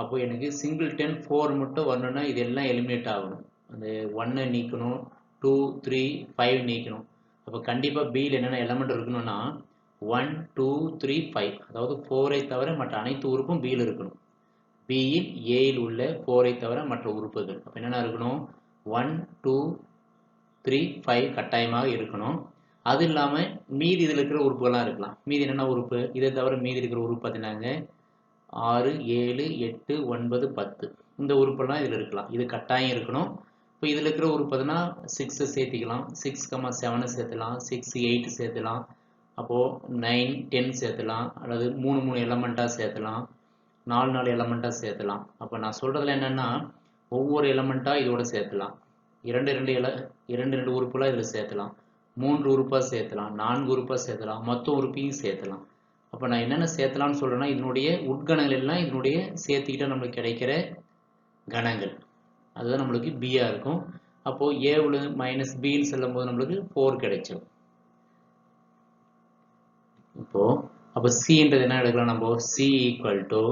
அப்போ எனக்கு சிங்கிள்டன் 4 மட்டும் வரணும்னா இதெல்லாம் எலிமினேட் ஆகணும். அந்த 1 நீக்கணும், 2 3 5 நீக்கணும். அப்போ கண்டிப்பாக பியில் என்னென்ன எலமெண்ட் இருக்கணும்னா 1 2 3 5, அதாவது 4ஐ தவிர மற்ற அனைத்து உறுப்பும் பியில் இருக்கணும். பியில் ஏயில் உள்ள 4ஐ தவிர மற்ற உறுப்புகள் அப்போ என்னென்ன இருக்கணும், 1 2 3 5 கட்டாயமாக இருக்கணும். அது இல்லாமல் மீதி இதில் இருக்கிற உறுப்புகள்லாம் இருக்கலாம். மீதி என்னென்ன உறுப்பு, இதை தவிர மீதி இருக்கிற உறுப்பு பார்த்தீங்கன்னாங்க 6 7 8 9 10 இந்த உறுப்பெல்லாம் இதில் இருக்கலாம். இது கட்டாயம் இருக்கணும். இப்போ இதில் இருக்கிற உறுப்பு பார்த்தீங்கன்னா 6 சேர்த்திக்கலாம், 6, 7 சேர்த்துலாம், 6 8 சேர்த்துலாம், அப்போது 9 10 சேர்த்துலாம், அல்லது 3 எலமெண்ட்டாக சேர்த்துலாம், 4 எலமெண்ட்டாக சேர்த்துலாம். அப்போ நான் சொல்கிறதுல என்னென்னா ஒவ்வொரு எலமெண்ட்டாக இதோட சேர்த்துலாம். 2 உறுப்புலாம் இதில் சேர்த்துலாம், 3 உறுப்பாக சேர்த்துலாம், 4 உறுப்பாக சேர்த்துலாம், மொத்த உறுப்பையும் சேர்த்துலாம். அப்போ நான் என்னென்ன சேர்த்தலாம்னு சொல்கிறேன்னா இதனுடைய உட்கணங்கள் எல்லாம் இதனுடைய சேர்த்துக்கிட்டால் நம்மளுக்கு கிடைக்கிற கணங்கள் அதுதான் நம்மளுக்கு பியாக இருக்கும். அப்போது ஏவில் மைனஸ் பின்னு சொல்லும் போது நம்மளுக்கு 4 கிடைச்சிடும். அப்போ சின்றது என்ன எடுக்கலாம் நம்ம, சி ஈக்குவல் டு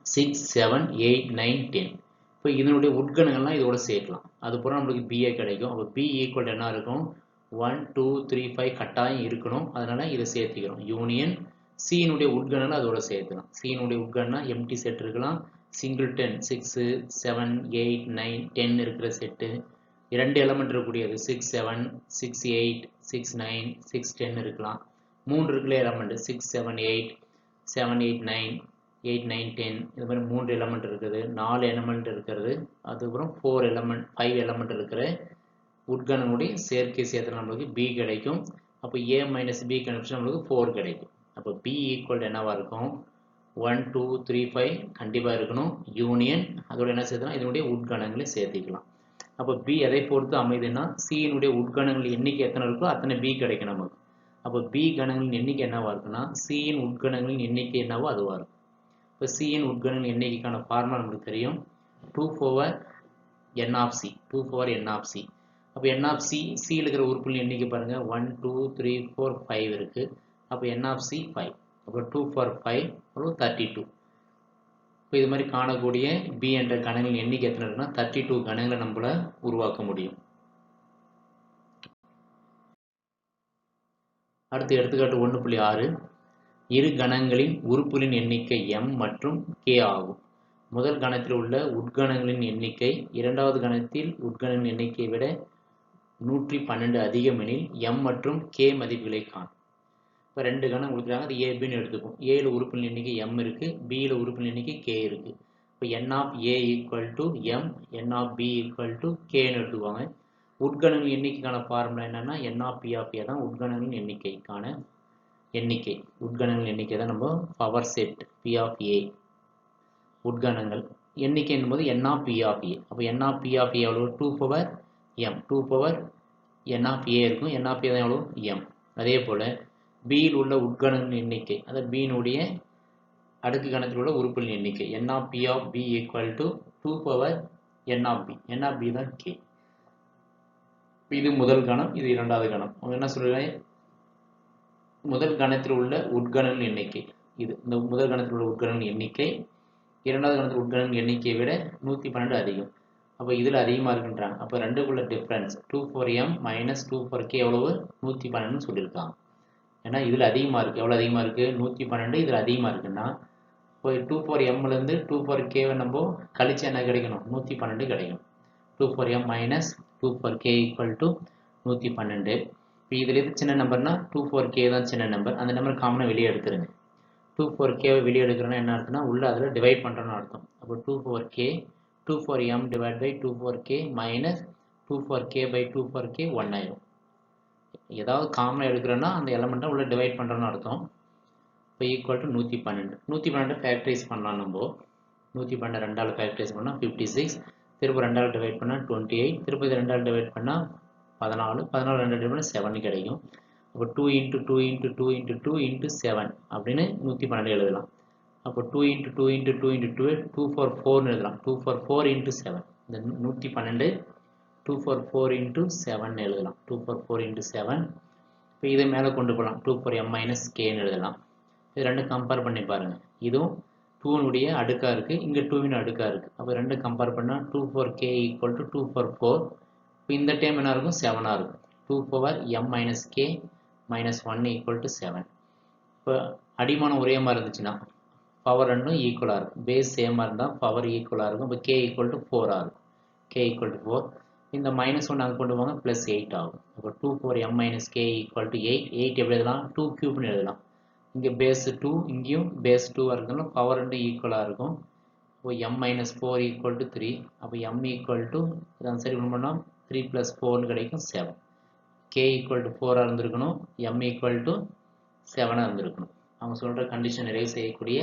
6 7 8 9 10. இப்போ இதனுடைய உட்கணங்கள்லாம் இதோட சேர்க்கலாம், அது போல நம்மளுக்கு பிஏ கிடைக்கும். அப்போ பி ஈக்குவல் என்ன இருக்கும், 1 2 3 5 கட்டாயம் இருக்கணும். அதனால இதை சேர்த்துக்கிறோம். யூனியன் சியினுடைய உட்கணங்கள் அதோட சேர்த்துக்கலாம். சியினுடைய உட்கணம்னா எம்டி செட் இருக்கலாம். சிங்கிள்டன் 6 7 8 9 10 இருக்கிற செட்டு, 2 எலமெண்ட் இருக்கக்கூடியது 6 7 6 8 6 9 6 10 இருக்கலாம். 3 இருக்குல்ல எலமெண்ட் 6 7 8 7 8 9 8 9 10 இது மாதிரி 3 எலமெண்ட் இருக்குது. 4 எலமெண்ட் இருக்கிறது. அதுக்கப்புறம் 4 எலமெண்ட் 5 எலமெண்ட் இருக்கிற உட்கணங்களுடைய சேர்க்கை சேர்த்து நம்மளுக்கு b கிடைக்கும். அப்போ a மைனஸ் b கண்டுபிடிச்சா நம்மளுக்கு 4 கிடைக்கும். அப்போ b ஈக்குவல் என்னவா இருக்கும்? 1 2 3 5 கண்டிப்பாக இருக்கணும். யூனியன் அதோட என்ன சேர்த்தலாம்? இதனுடைய உட்கணங்களை சேர்த்திக்கலாம். அப்போ b எதை பொறுத்து அமைதுன்னா சியினுடைய உட்கணங்கள் எண்ணிக்கை எத்தனை இருக்கோ அத்தனை b கிடைக்கும் நமக்கு. அப்போ b கணங்களின் எண்ணிக்கை என்னவா இருக்குன்னா சியின் உட்கணங்களின் எண்ணிக்கை என்னவோ அதுவாக இருக்கும். இப்போ சியின் உட்கணங்களின் எண்ணிக்கைக்கான ஃபார்முலா நமக்கு தெரியும். 2 power n of c 2 power n of c. அப்போ n of c சியில் இருக்கிற உறுப்புகளின் எண்ணிக்கை பாருங்க 1 2 3 4 5 இருக்கு. அப்போ n of c 5. அப்போ 2 for 5 அவ்வளோ 32. இப்போ இது மாதிரி காணக்கூடிய b என்ற கணங்களின் எண்ணிக்கை எத்தனை இருக்குன்னா 32 கணங்களை நம்மள உருவாக்க முடியும். அடுத்து எடுத்துக்காட்டு 1.6. இரு கணங்களின் உறுப்புகளின் எண்ணிக்கை m மற்றும் k ஆகும். முதல் கணத்தில் உள்ள உட்கணங்களின் எண்ணிக்கை இரண்டாவது கணத்தில் உட்கணங்களின் எண்ணிக்கையை விட 112 அதிகம் எனில் m மற்றும் k மதிப்புகளை காணும். இப்போ ரெண்டு கணம் கொடுக்குறாங்க. அது ஏபின்னு எடுத்துப்போம். ஏல உறுப்பின் எண்ணிக்கை m இருக்கு, பியில் உறுப்பின் எண்ணிக்கை k இருக்கு. இப்போ n of a equal to m, n of b equal to kன்னு எடுத்துக்குவாங்க. உட்கணங்களின் எண்ணிக்கைக்கான ஃபார்முலா என்னன்னா n of p of a தான் உட்கணங்களின் எண்ணிக்கைக்கான எண்ணிக்கை. உட்கணங்களின் எண்ணிக்கை தான் நம்ம power set p of a. உட்கணங்கள் எண்ணிக்கை என்பது n of p of a. அப்போ n of p of a எவ்வளோ? 2 power m. 2 power n of a இருக்கும். n of a தான் எவ்வளோ? m. அதே போல் பியில் உள்ள உட்கணங்களின் எண்ணிக்கை, அதாவது பியினுடைய அடுக்கு கணத்தில் உள்ள உறுப்புகளின் எண்ணிக்கை n of p of b equal to 2 power n of b. n of b தான் k. இது முதல் கணம், இது இரண்டாவது கணம். அவங்க என்ன சொல்றேன்? முதல் கணத்தில் உள்ள உட்கணங்களின் எண்ணிக்கை இது. இந்த முதல் கணத்தில் உள்ள உட்கணங்களின் எண்ணிக்கை இரண்டாவது கணத்தில் உட்கணங்களின் எண்ணிக்கையை விட 112 அதிகம். அப்போ இதில் அதிகமாக இருக்குன்றாங்க. அப்போ ரெண்டுக்குள்ள டிஃப்ரென்ஸ் 2 for m மைனஸ் 2 for k எவ்வளவு? 112ன்னு சொல்லியிருக்காங்க. ஏன்னா இதில் அதிகமாக இருக்குது. எவ்வளோ அதிகமாக இருக்குது? 112. இதில் அதிகமாக இருக்குன்னா இப்போ 2 for mலேருந்து 2 for kவை நம்ம கழிச்சு என்ன கிடைக்கணும்? 112 கிடைக்கும். 2 for m மைனஸ் 2 for k ஈக்குவல் டு 112. இப்போ இதில் எது சின்ன நம்பர்னா 2 for k தான் சின்ன நம்பர். அந்த நம்பர் காமனாக வெளியே எடுத்துருங்க. 2 for kவை வெளியே எடுக்கிறோன்னா என்ன அர்த்தம்னா உள்ள அதில் டிவைட் பண்ணுறோன்னு அர்த்தம். அப்போ 2 for k 2 for m divide by 2 for k minus 2 for k by 2 for k 1 ஆயிடும். ஏதாவது காமனாக எடுக்கிறோன்னா அந்த எலமெண்ட்டை உள்ள டிவைட் பண்ணுறோன்னு அர்த்தம். இப்போ ஈக்குவல் டு 112. 112 ஃபேக்டரைஸ் பண்ணலாம். நம்ம 112 ரெண்டால் ஃபேக்டரைஸ் பண்ணால் 56. திரும்ப ரெண்டால் டிவைட் பண்ணால் 28. திரும்ப இது ரெண்டால் டிவைட் பண்ணால் 14. 14 ரெண்டால் டிவைட் பண்ணால் 7 கிடைக்கும். அப்போ 2 இன்ட்டு 2 இன்ட்டு 2 இன்ட்டு 2 இன்ட்டு 7 அப்படின்னு 112 எழுதலாம். அப்போ 2 இன்ட்டு 2 இன்ட்டு 2 இன்ட்டு 2 2 for 4ன்னு எழுதலாம். 2 for 4 இன்ட்டு 7. இந்த 112 2 for 4 இன்ட்டு 7 எழுதலாம். 2 for 4 இன்ட்டு 7. இப்போ இதை மேலே கொண்டு போகலாம். 2 for m மைனஸ் கேன்னு எழுதலாம். இது ரெண்டும் கம்பேர் பண்ணி பாருங்கள். இதுவும் 2னுடைய அடுக்காக இருக்குது, இங்கே 2வின் அடுக்காக இருக்குது. அப்போ ரெண்டு கம்பேர் பண்ணால் 2 for k equal to 2 for 4. இப்போ இந்த டைம் என்ன இருக்கும்? 7ஆக இருக்கும். 2 power m minus K minus 1 equal to 7. இப்போ அடிமானம் ஒரே மாதிரி இருந்துச்சுன்னா பவர் ரெண்டும் ஈக்குவலாக இருக்கும். பேஸ் சேமாக இருந்தால் பவர் ஈக்குவலாக இருக்கும். இப்போ கே ஈக்குவல் டு 4ஆக இருக்கும். K equal to 4. இந்த மைனஸ் 1 அங்கே கொண்டு போவாங்க, ப்ளஸ் 8 ஆகும். அப்போ 2 power m minus K equal to 8. 8 எப்படி எழுதலாம்? 2 கியூப்னு எழுதலாம். இங்கே பேஸ் 2, இங்கேயும் பேஸ் 2 இருக்குன்னா பவர் ரெண்டும் ஈக்குவலாக இருக்கும். இப்போ m மைனஸ் 4 ஈக்குவல் டு 3. அப்போ m ஈக்குவல் டு இதான் சரி பண்ணோம்னா 3 ப்ளஸ் 4ன்னு கிடைக்கும் 7. k ஈக்குவல் டு 4ஆக இருந்திருக்கணும். m ஈக்குவல் டு 7ஆக இருந்திருக்கணும். அவங்க சொல்கிற கண்டிஷன் நிறைவு செய்யக்கூடிய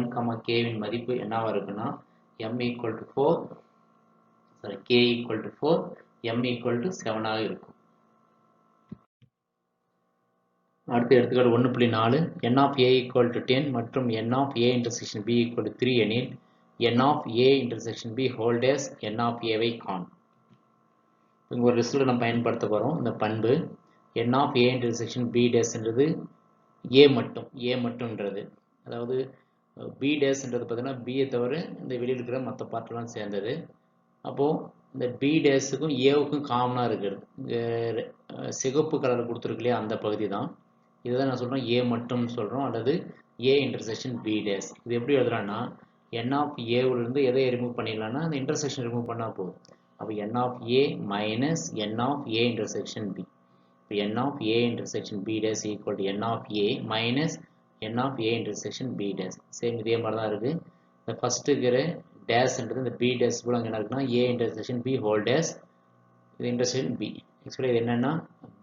m, kவின் மதிப்பு என்னவாக இருக்குன்னா m equal to 4, sorry k equal to 4, m equal to 7ஆக இருக்கும். அடுத்த எடுத்துக்காட்டு 1.4. n of a equal to 10 மற்றும் n of a intersection b equal to 3 எனில் n of a intersection b whole dash n of a-வை காண். இங்கே ஒரு ரிசல்ட் நம்ம பயன்படுத்த போகிறோம். இந்த பண்பு n of a intersection b டேஸ்ன்றது a மட்டும்ன்றது, அதாவது b டேஸ்ன்றது பார்த்தீங்கன்னா b தவிர இந்த வெளியில் இருக்கிற மற்ற பார்ட்லாம் சேர்ந்தது. அப்போது இந்த பி டேஸுக்கும் ஏவுக்கும் காமனாக இருக்குது. இங்கே சிகப்பு கலர் கொடுத்துருக்கு இல்லையா, அந்த பகுதி தான். இதுதான் நான் சொல்கிறேன் ஏ மட்டும் சொல்கிறோம், அல்லது ஏ இன்டர்செக்ஷன் பி டேஸ். இது எப்படி எழுதுறான்னா, என் ஆஃப் ஏவிலிருந்து எதை ரிமூவ் பண்ணிடலாம்னா அந்த இன்டர்செக்ஷன் ரிமூவ் பண்ணால் போதும். அப்போ N of A minus N of A intersection B. இப்போ N of A intersection B dash equal to N of A minus N of A intersection B dash. Same இதே மாதிரி தான் இருக்குது. இந்த ஃபஸ்ட்டு இருக்கிற டேஸ்ன்றது இந்த பி டேஸ் கூட அங்கே என்ன இருக்குன்னா A intersection B whole dash. இது இன்டர்செக்ஷன் பி. ஆக்சுவலி இது என்னென்னா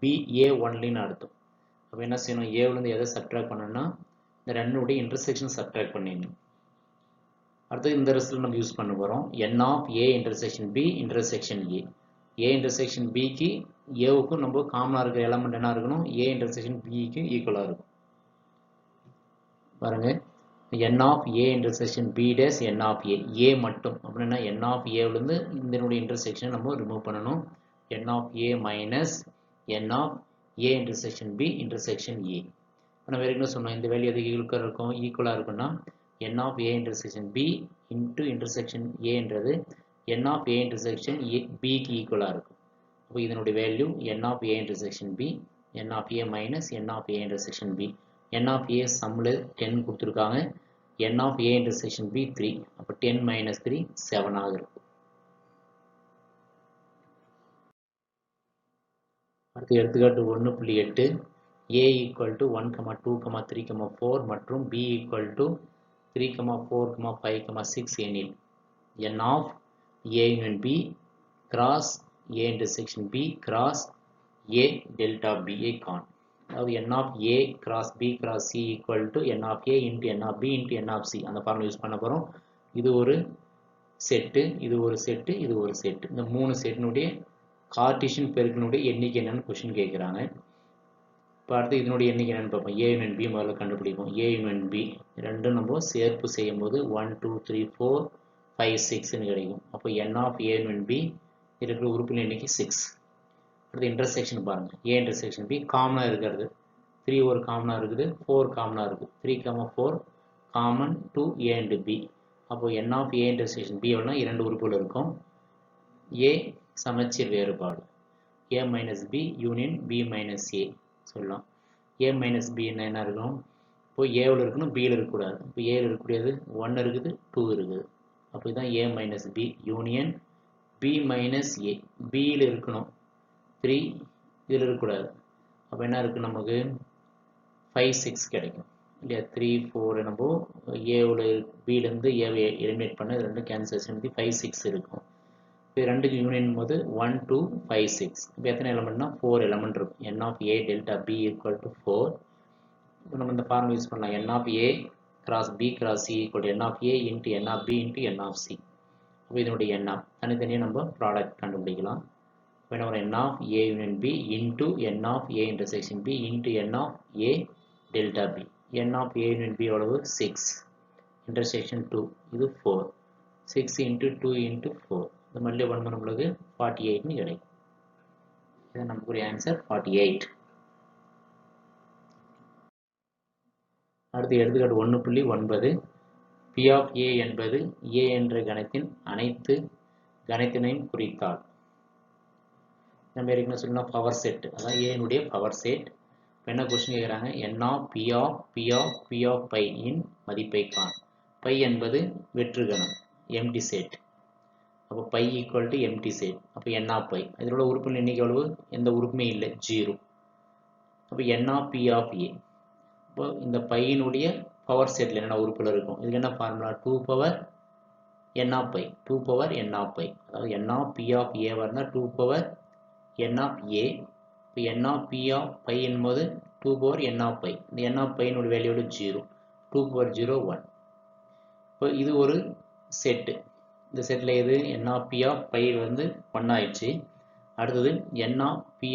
பி ஏ ஒன்லின்னு அர்த்தம். அப்போ என்ன செய்யணும், ஏவிலேருந்து எதை சப்ட்ராக்ட் பண்ணணும்னா இந்த ரெண்டுடைய இன்டர்செக்ஷன் சப்ட்ராக்ட் பண்ணிடணும். அடுத்து இந்த ரிசல்ட் நம்ம யூஸ் பண்ண போகிறோம். N of A intersection B intersection A. A intersection பிக்கு ஏவுக்கும் நம்ம காமனாக இருக்கிற எலமெண்ட் என்ன இருக்கணும், ஏ இன்டர்செக்ஷன் பிக்கு ஈக்குவலாக இருக்கும். பாருங்க, N of A intersection B dash N of A மட்டும் அப்படின்னா என் ஆஃப் ஏவிலேருந்து இதனுடைய இன்டர்செக்ஷனை நம்ம ரிமூவ் பண்ணணும். N of A minus N of A intersection B intersection A. நம்ம வரைக்கும் சொன்னோம் இந்த வேல்யூ எதுக்கு ஈக்குவலாக இருக்குன்னா N of A intersection B into intersection ஏன்றது N of A intersection A பிக்கு ஈக்குவலாக இருக்கும். அப்போ இதனுடைய value N of A intersection B, N of A minus N of A intersection B. N of A சம்மில் 10 கொடுத்துருக்காங்க, N of A intersection B 3. அப்போ 10 minus 3 7 ஆக இருக்கும். அடுத்து எடுத்துக்காட்டு 1.8 a ஈக்குவல் டு 1, 2, 3, 4 மற்றும் b ஈக்குவல் டு 3, 4, 5, 6 எனில் n of a union b cross a intersection b cross a delta b ஐ காண். அதாவது n of a cross b cross c equal to n of a into n of b into n of c. அந்த formula use பண்ண போகிறோம். இது ஒரு set, இது ஒரு செட்டு, இது ஒரு செட்டு. இந்த 3 செட்டினுடைய கார்ட்டீசியன் பெருக்கினுடைய எண்ணிக்கை என்னன்னு கொஸ்டின் கேட்குறாங்க. இப்போ அடுத்து இதனுடைய எண்ணிக்கை என்னென்னு பார்ப்போம். ஏ யூனியன் பி முதல்ல கண்டுபிடிப்போம். ஏ யூனியன் பி ரெண்டும் நம்ம சேர்ப்பு செய்யும் போது 1, 2, 3, 4, 5, 6ன்னு கிடைக்கும். அப்போ N of A union B இருக்கிற உறுப்பின் எண்ணிக்கை 6. அடுத்து இன்டர்செக்ஷன் பாருங்கள். ஏ இன்டர்செக்ஷன் பி காமனாக இருக்கிறது 3 ஒரு காமனாக இருக்குது, 4 காமனாக இருக்குது. 3, 4 common to A and B. அப்போது N of A intersection B எவ்வளோனா 2 உறுப்புகள் இருக்கும். ஏ சமச்சீர் வேறுபாடு A minus B union B minus A சொல்லலாம். ஏ மைனஸ் பி என்ன இருக்கணும், இப்போ ஏவில் இருக்கணும், பியில் இருக்கக்கூடாது. இப்போ ஏவில் இருக்கக்கூடியது 1 இருக்குது, 2 இருக்குது. அப்போ இதுதான் A minus B union B minus A. பியில் இருக்கணும் 3, இதில் இருக்கக்கூடாது. அப்போ என்ன இருக்குது நமக்கு 5, 6 கிடைக்கும் இல்லையா. 3, 4 நம்ம ஏவில் பியிலேருந்து ஏவை எலிமினேட் பண்ண இது ரெண்டும் கேன்சல் பண்ணி 5, 6 இருக்கும். இது ரெண்டுக்கு யூனியன் போது 1, 2, 5, 6. இப்போ எத்தனை எலமெண்ட்னா 4 எலமெண்ட் இருக்கும். N of A delta B equal to 4. இப்போ நம்ம இந்த ஃபார்முலா யூஸ் பண்ணலாம். N of A cross B cross C equal to N of A into N of B into N of C. அப்போ இதனுடைய என் ஆஃப் தனித்தனியாக நம்ம product கண்டுபிடிக்கலாம். இப்போ என்ன வரும், N of A union B into N of A intersection B into N of A delta B. N of A union B எவ்வளவு 6 intersection 2, இது 4. 6 இன்ட்டு 2 இன்ட்டு 4. இந்த மல்லிகை பண்ணும்போது நம்மளுக்கு 48ன்னு கிடைக்கும். இது நமக்குரிய ஆன்சர் 48. அடுத்து எடுத்துக்காட்டு 1.9 பி ஆஃப் ஏ என்பது ஏ என்ற கணத்தின் அனைத்து கணத்தினையும் குறித்தால். நம்ம ஏற்கனவே சொல்லணும் பவர் செட், அதான் ஏனுடைய பவர் செட். இப்போ என்ன கொஸ்டின் கேட்குறாங்க, N of P of phi இன் மதிப்பை காண். பை என்பது வெற்று கணம் எம்டி செட். அப்போ phi equal to empty set. அப்போ என் ஆஃப் பை இதோட உறுப்பின் எண்ணிக்கை எவ்வளவு, எந்த உறுப்புமே இல்லை 0. அப்போ N of P of A. இப்போ இந்த பையினுடைய பவர் செட்டில் என்னென்ன உறுப்புகள் இருக்கும், இதுக்கு என்ன formula 2 power N of phi, 2 power N of phi. அதாவது N of P of A இருந்தால் 2 பவர் என் ஆஃப் ஏ. இப்போ N of P of phi என்பது 2 பவர் என் ஆஃப் பை. இந்த என் ஆஃப் பையினுடைய வேல்யூடு 0, 2 பவர் 0, 1. இப்போ இது ஒரு செட்டு. இந்த செட்டில் இது N of P of phi வந்து 1 ஆயிடுச்சு. அடுத்தது N of P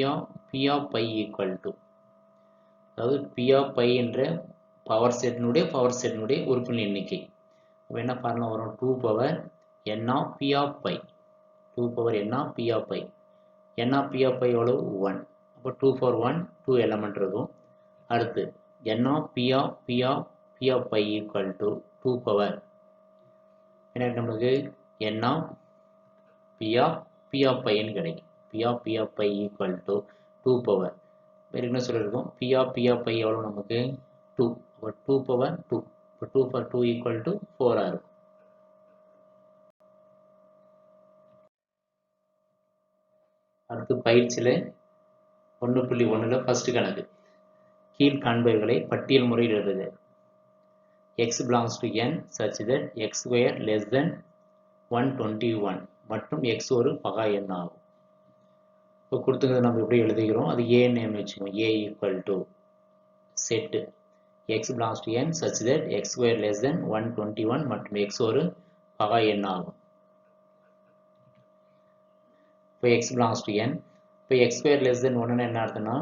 of pi equal to, அதாவது பி ஆஃப் பை என்ற பவர் செட்டினுடைய உறுப்பின் எண்ணிக்கை. அப்போ என்ன ஃபார்முலா வரும், 2 power N of P of phi, 2 power N of P of phi. N of P of phi எவ்வளவு 1. அப்போ 2 for 1 2 எலமெண்ட் இருக்கும். அடுத்து N of P of pi equal to 2 power என்ன நம்மளுக்கு N of P P of pi ன்னு கிடைக்கும். P of pi equal to 2 power. என்ன சொல்லிருக்கோம்? P of pi எவ்வளவு நமக்கு 2. அப்ப 2 power 2. அப்ப 2 for 2 equal to 4 ஆ இருக்கும். அடுத்து பயிற்சியில 1.1ல ஃபர்ஸ்ட் கணக்கு. கீழ் காண்பவைகளை பட்டியல் முறையில் எழுதுக. X belongs to n such that x square less than 121 மற்றும் x ஒரு பகா எண் ஆகும். இப்போ கொடுத்துக்கிறது நம்ம எப்படி எழுதிக்கிறோம்? அது a நேம் வச்சுக்கோம். a equal to set x belongs to n such that x square less than 121 மற்றும் x ஒரு பகா எண் ஆகும். இப்போ x belongs to n. இப்போ x square less than 1 என்ன அர்த்தம்னா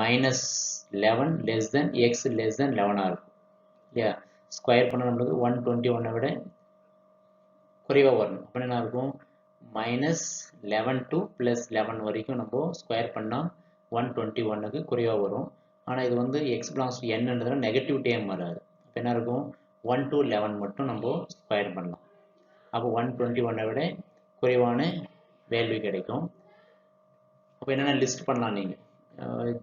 minus 11 less than x less than 11 ஆ இருக்கும். இல்லையா? ஸ்கொயர் பண்ண நம்மளுக்கு 121 விட குறைவா வரணும். அப்போ என்ன இருக்கும்? minus 11 to plus 11 வரைக்கும் நம்ம ஸ்கொயர் பண்ணா 121க்கு குறைவா வரும். ஆனா இது வந்து x belongs to n-ன்றதுனால நெகட்டிவ் டேர்ம் வராது. அப்போ என்ன இருக்கும்? 1 to 11 மட்டும் நம்ம ஸ்கொயர் பண்ணலாம். அப்போ 121 விட குறைவான வேல்யூ கிடைக்கும். அப்போ என்னென்ன லிஸ்ட் பண்ணலாம் நீங்க?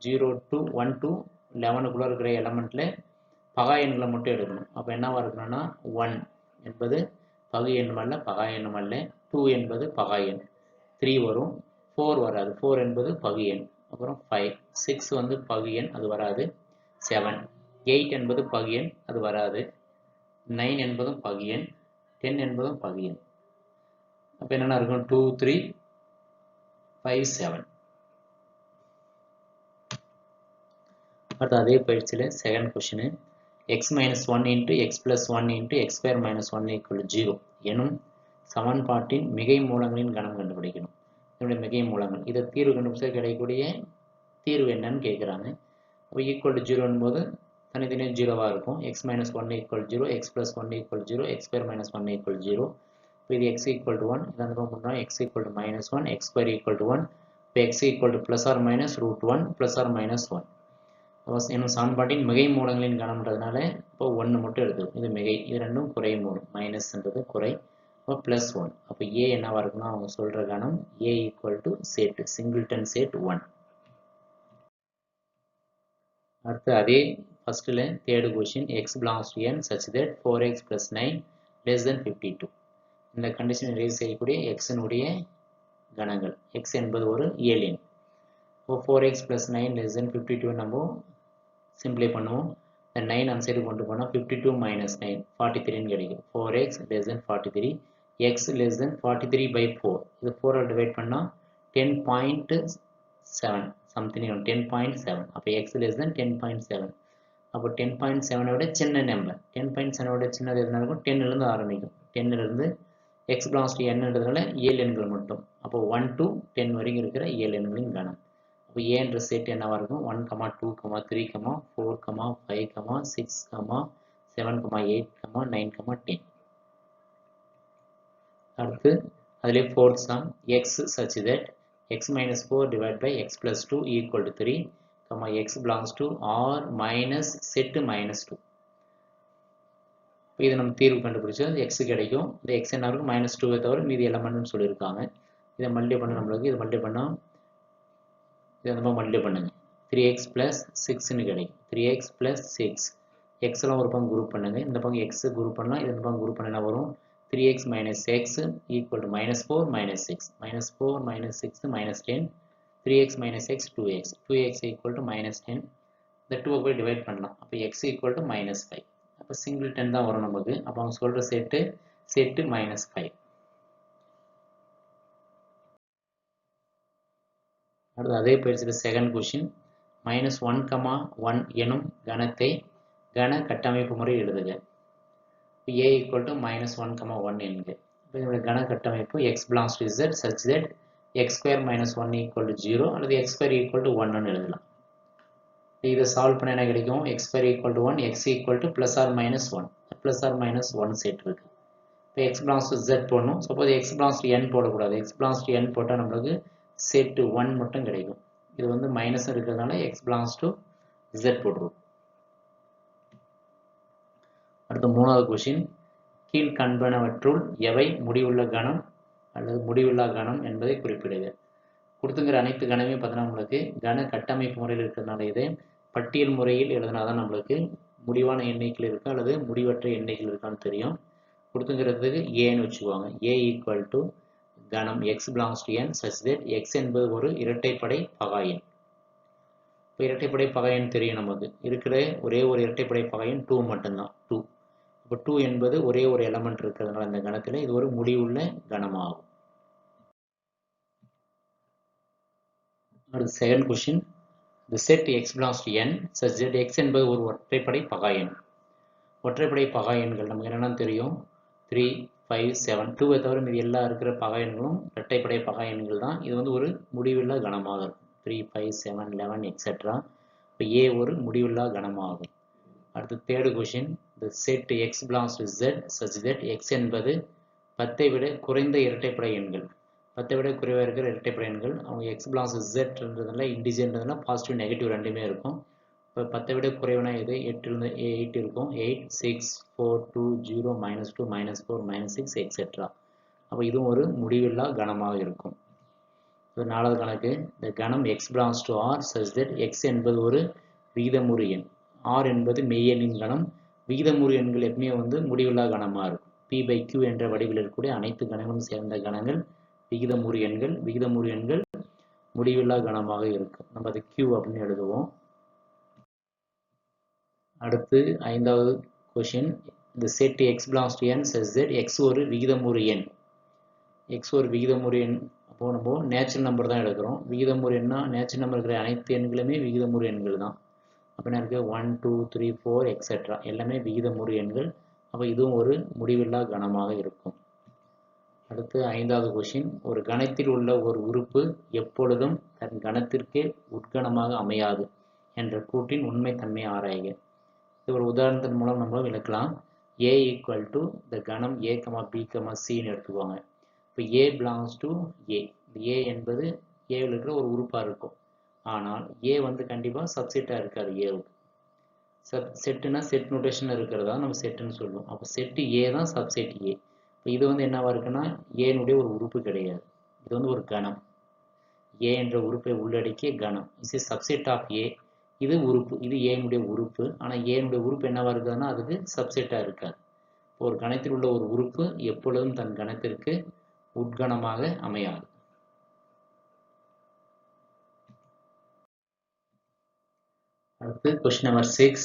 0 to 1 to 11க்குள்ள இருக்கிற எலமெண்ட்ல பகா எண்களை மட்டும் எடுக்கணும். அப்போ என்னவா இருக்கணும்னா 1 என்பது பகு எண்ணும் அல்ல, பகா எண்ணும் அல்ல. 2 என்பது பகா எண். 3 வரும். 4 வராது. 4 என்பது பகு எண். அப்புறம் 5, 6 வந்து பகு எண், அது வராது. 7, 8 என்பது பகு எண், அது வராது. 9 என்பதும் பகு எண், 10 என்பதும் பகு எண். அப்போ என்னென்ன இருக்கும்? 2, 3, 5, 7. அடுத்து அதே பயிற்சியில் second question. x minus 1 into x plus 1 into x square minus 1 equal to 0 எனும் சமன்பாட்டின் மிகை மூலங்களின் கணம் கண்டுபிடிக்கணும். இதனுடைய மிகை மூலங்கள், இதை தீர்வு கண்டுபிடிச்சா கிடைக்கக்கூடிய தீர்வு என்னன்னு கேட்குறாங்க. அப்போ ஈக்குவல் டு 0 போது தனித்தனியாக 0வா இருக்கும். x minus 1 equal to 0, x plus 1 equal to 0, x square minus 1 equal to 0. இப்போ இது x equal to 1, இது அந்த பக்கம் பண்ணால் x equal to minus 1, x square equal to 1. இப்போ x equal to plus or minus root 1 plus or minus 1. என்னும் சமன்பாட்டின் மிகை மூலங்களின் கணம்ன்றதுனால இப்போ 1 மட்டும் எடுத்து, இது மிகை, இது ரெண்டும் குறை மூலம், மைனஸ்ன்றது குறை. அப்போ பிளஸ் 1. அப்போ a என்னவா இருக்குன்னா அவங்க சொல்ற கணம் a equal to set singleton set 1. அடுத்து அதே ஃபர்ஸ்ட்ல third question. x belongs to n such that 4x plus 9 less than 52. இந்த கண்டிஷன் ரேஸ் செய்யக்கூடிய x-னுடைய கணங்கள். x என்பது ஒரு இயல் எண். இப்போ 4x plus 9 less than 52 நம்ம சிம்பிளை பண்ணுவோம். 9 அந்த சைடு கொண்டு போனால் 52 minus 9 43 கிடைக்கும். 4x less than 43, x less than 43 by 4. இது 4 டிவைட் பண்ணால் 10.7 சம்திங் 10.7. அப்போ x less than 10.7. அப்போ 10.7 விட சின்ன நம்பர். 10.7 விட சின்னது எதுனா இருக்கும்? 10லேருந்து ஆரம்பிக்கும். 10லேருந்து x belongs to n-ன்றதுனால இயல் எண்கள் மட்டும். அப்போ 1 to 10 வரைக்கும் இருக்கிற இயல் எண்களின் கணம். இப்போ a என்ற செட் என்னவா இருக்கும்? 1, 2, 3, 4, 5, 6, 7, 8, 9, 10. அடுத்து அதிலே fourth sum x such that x minus 4 divided by x plus 2 equal to 3, x belongs to r minus set minus 2. இது நம்ம தீர்வு கண்டுபிடிச்சா x கிடைக்கும். இந்த x என்ன இருக்கும்? -2 தவிர மீதி எலமெண்ட்னு சொல்லியிருக்காங்க. இதை மல்டிப்ளை பண்ண நம்மளுக்கு இது மல்டிப்ளை பண்ணால் இதை நம்ம மல்டிப்ளை பண்ணுங்க. 3x plus 6ன்னு கிடைக்கும். 3x plus 6. x எல்லாம் ஒரு பக்கம் குரூப் பண்ணுங்க. இந்த பக்கம் x குரூப் பண்ணலாம். இந்த பக்கம் குரூப் பண்ண என்ன வரும்? 3x minus x equal to -4 minus 6. -4 minus 6 minus 10. 3x minus x 2x. 2x equal to minus 10. இந்த 2 போய் டிவைட் பண்ணலாம். அப்போ x equal to -5. அப்போ சிங்கிள்டன் தான் வரும் நமக்கு. அப்போ அவங்க சொல்ற செட்டு -5. அடுத்து அதே பயிற்சியில் செகண்ட் கொஸ்டின். -1, 1 எனும் கணத்தை கன கட்டமைப்பு முறை எழுதுக. a equal to -1, 1 என்க. இப்போ இதோட கன கட்டமைப்பு x belongs to z such that x square minus 1 equal to 0 அல்லது x square equal to 1 எழுதலாம். இதை சால்வ் பண்ண என்ன கிடைக்கும்? x square equal to 1, x equal to plus or minus 1. plus or minus 1 set இருக்கு. இப்போ x belongs to z போடணும். Suppose x belongs to n போடக்கூடாது. x belongs to n போட்டால் நம்மளுக்கு செட் 1 மட்டும் கிடைக்கும். இது வந்து மைனஸ் இருக்கிறதுனால x belongs to z போட்டுருவோம். அடுத்த மூணாவது கொஸ்டின். கீழ்கண்பனவற்றுள் எவை முடிவுள்ள கணம் அல்லது முடிவில்லா கணம் என்பதை குறிப்பிடுக. கொடுத்துங்கிற அனைத்து கணமே பார்த்தீங்கன்னா உங்களுக்கு கன கட்டமைப்பு முறையில் இருக்கிறதுனால இதே பட்டியல் முறையில் எழுதினாதான் நம்மளுக்கு முடிவான எண்ணிக்கையில் இருக்கா அல்லது முடிவற்ற எண்ணிக்கையில் இருக்கான்னு தெரியும். கொடுத்துங்கிறதுக்கு ஏன்னு வச்சுக்குவாங்க. ஏ ஈக்குவல் டு கணம் X belongs to N such that X என்பது ஒரு இரட்டைப்படை பகா எண். இப்போ இரட்டைப்படை பகா எண் தெரியும் நமக்கு. இருக்கிற ஒரே ஒரு இரட்டைப்படை பகா எண் 2 மட்டும்தான், 2. இப்போ 2 என்பது ஒரே ஒரு எலமெண்ட் இருக்கிறதுனால இந்த கணத்தில் இது ஒரு முடிவுள்ள கணமாகும். அடுத்து second question. The set x belongs to n such that x என்பது ஒரு ஒற்றைப்படை பகா எண். ஒற்றைப்படை பகா எண்கள் நமக்கு என்னென்னு தெரியும். 3, 5, 7, 2 தவிர மீது எல்லா இருக்கிற பகா எண்களும் இரட்டைப்படை பகா எண்கள் தான். இது வந்து ஒரு முடிவில்லா கணமாக இருக்கும். 3, 5, 7, 11 எக்ஸெட்ரா. இப்போ ஏ ஒரு முடிவில்லா கணமாகும். அடுத்து third question. The set x belongs to z such that x என்பது 10ஐ விட குறைந்த இரட்டைப்படை எண்கள். 10ஐ விட குறைவாக இருக்கிற இரட்டைப்படை எண்கள். அவங்க x belongs to zன்றதுனால இன்டிஜர்ன்றதுனால பாசிட்டிவ் நெகட்டிவ் ரெண்டுமே இருக்கும். இப்போ 10ஐ விட குறைவான இது 8 இருக்கும். 8, 6, 4, 2, 0, -2, -4, -6 எக்ஸெட்ரா. அப்போ இதுவும் ஒரு முடிவில்லா கணமாக இருக்கும். இது நாலாவது கணக்கு. இந்த கணம் x belongs to r such that x என்பது ஒரு விகிதமுறு எண். r என்பது மெய்யெண்ணின் கணம். விகிதமுறு எண்கள் எப்பவுமே வந்து முடிவில்லா கணமாக இருக்கும். p/q என்ற வடிவில் இருக்கக்கூடிய அனைத்து கணங்களும் சேர்ந்த கணங்கள் விகிதமுறு எண்கள். விகிதமுறு எண்கள் முடிவில்லா கணமாக இருக்கும். நம்ம அது q அப்படின்னு எழுதுவோம். அடுத்து ஐந்தாவது கொஸ்டின். இந்த set x belongs to n such that x ஒரு விகிதமுறு எண். x ஒரு விகிதமுறு எண். அப்போ நம்ம நேச்சுரல் நம்பர் தான் எடுக்கிறோம். விகிதமுறு எண்ணா நேச்சுரல் நம்பர் இருக்கிற அனைத்து எண்களுமே விகிதமுறு எண்கள் தான். அப்போ என்ன இருக்குது 1, 2, 3, 4 எக்ஸெட்ரா எல்லாமே விகிதமுறு எண்கள். அப்போ இதுவும் ஒரு முடிவில்லா கணமாக இருக்கும். அடுத்து ஐந்தாவது கொஸ்டின். ஒரு கணத்தில் உள்ள ஒரு உறுப்பு எப்பொழுதும் தன் கணத்திற்கு உட்கணமாக அமையாது என்ற கூற்றின் உண்மை தன்மையை ஆராய்க. இது ஒரு உதாரணத்தின் மூலம் நம்ம விளக்கலாம். a ஈக்குவல் டு இந்த கணம் a, b, cன்னு எடுத்துக்குவாங்க. இப்போ a பிலாங்ஸ் டு a. இந்த a என்பது ஏவில் இருக்கிற ஒரு உறுப்பாக இருக்கும். ஆனால் a வந்து கண்டிப்பாக சப்செட்டாக இருக்காது. ஏவுக்கு செட்டுனா செட் நோட்டேஷன் இருக்கிறதா நம்ம செட்டுன்னு சொல்லுவோம். அப்போ செட்டு ஏ தான் சப்செட் ஏ. இப்போ இது வந்து என்னவா இருக்குன்னா ஏனுடைய ஒரு உறுப்பு கிடையாது. இது வந்து ஒரு கணம். ஏ என்ற உறுப்பை உள்ளடக்கிய கணம். இஸ் ஏ சப்செட் ஆஃப் ஏ. இது உறுப்பு. இது ஏனுடைய உறுப்பு. ஆனால் ஏனுடைய உறுப்பு என்னவா இருக்குதுன்னா அதுக்கு சப்செட்டாக இருக்காது. ஒரு கணத்தில் உள்ள ஒரு உறுப்பு எப்பொழுதும் தன் கணத்திற்கு உட்கணமாக அமையாது. அடுத்து question number 6.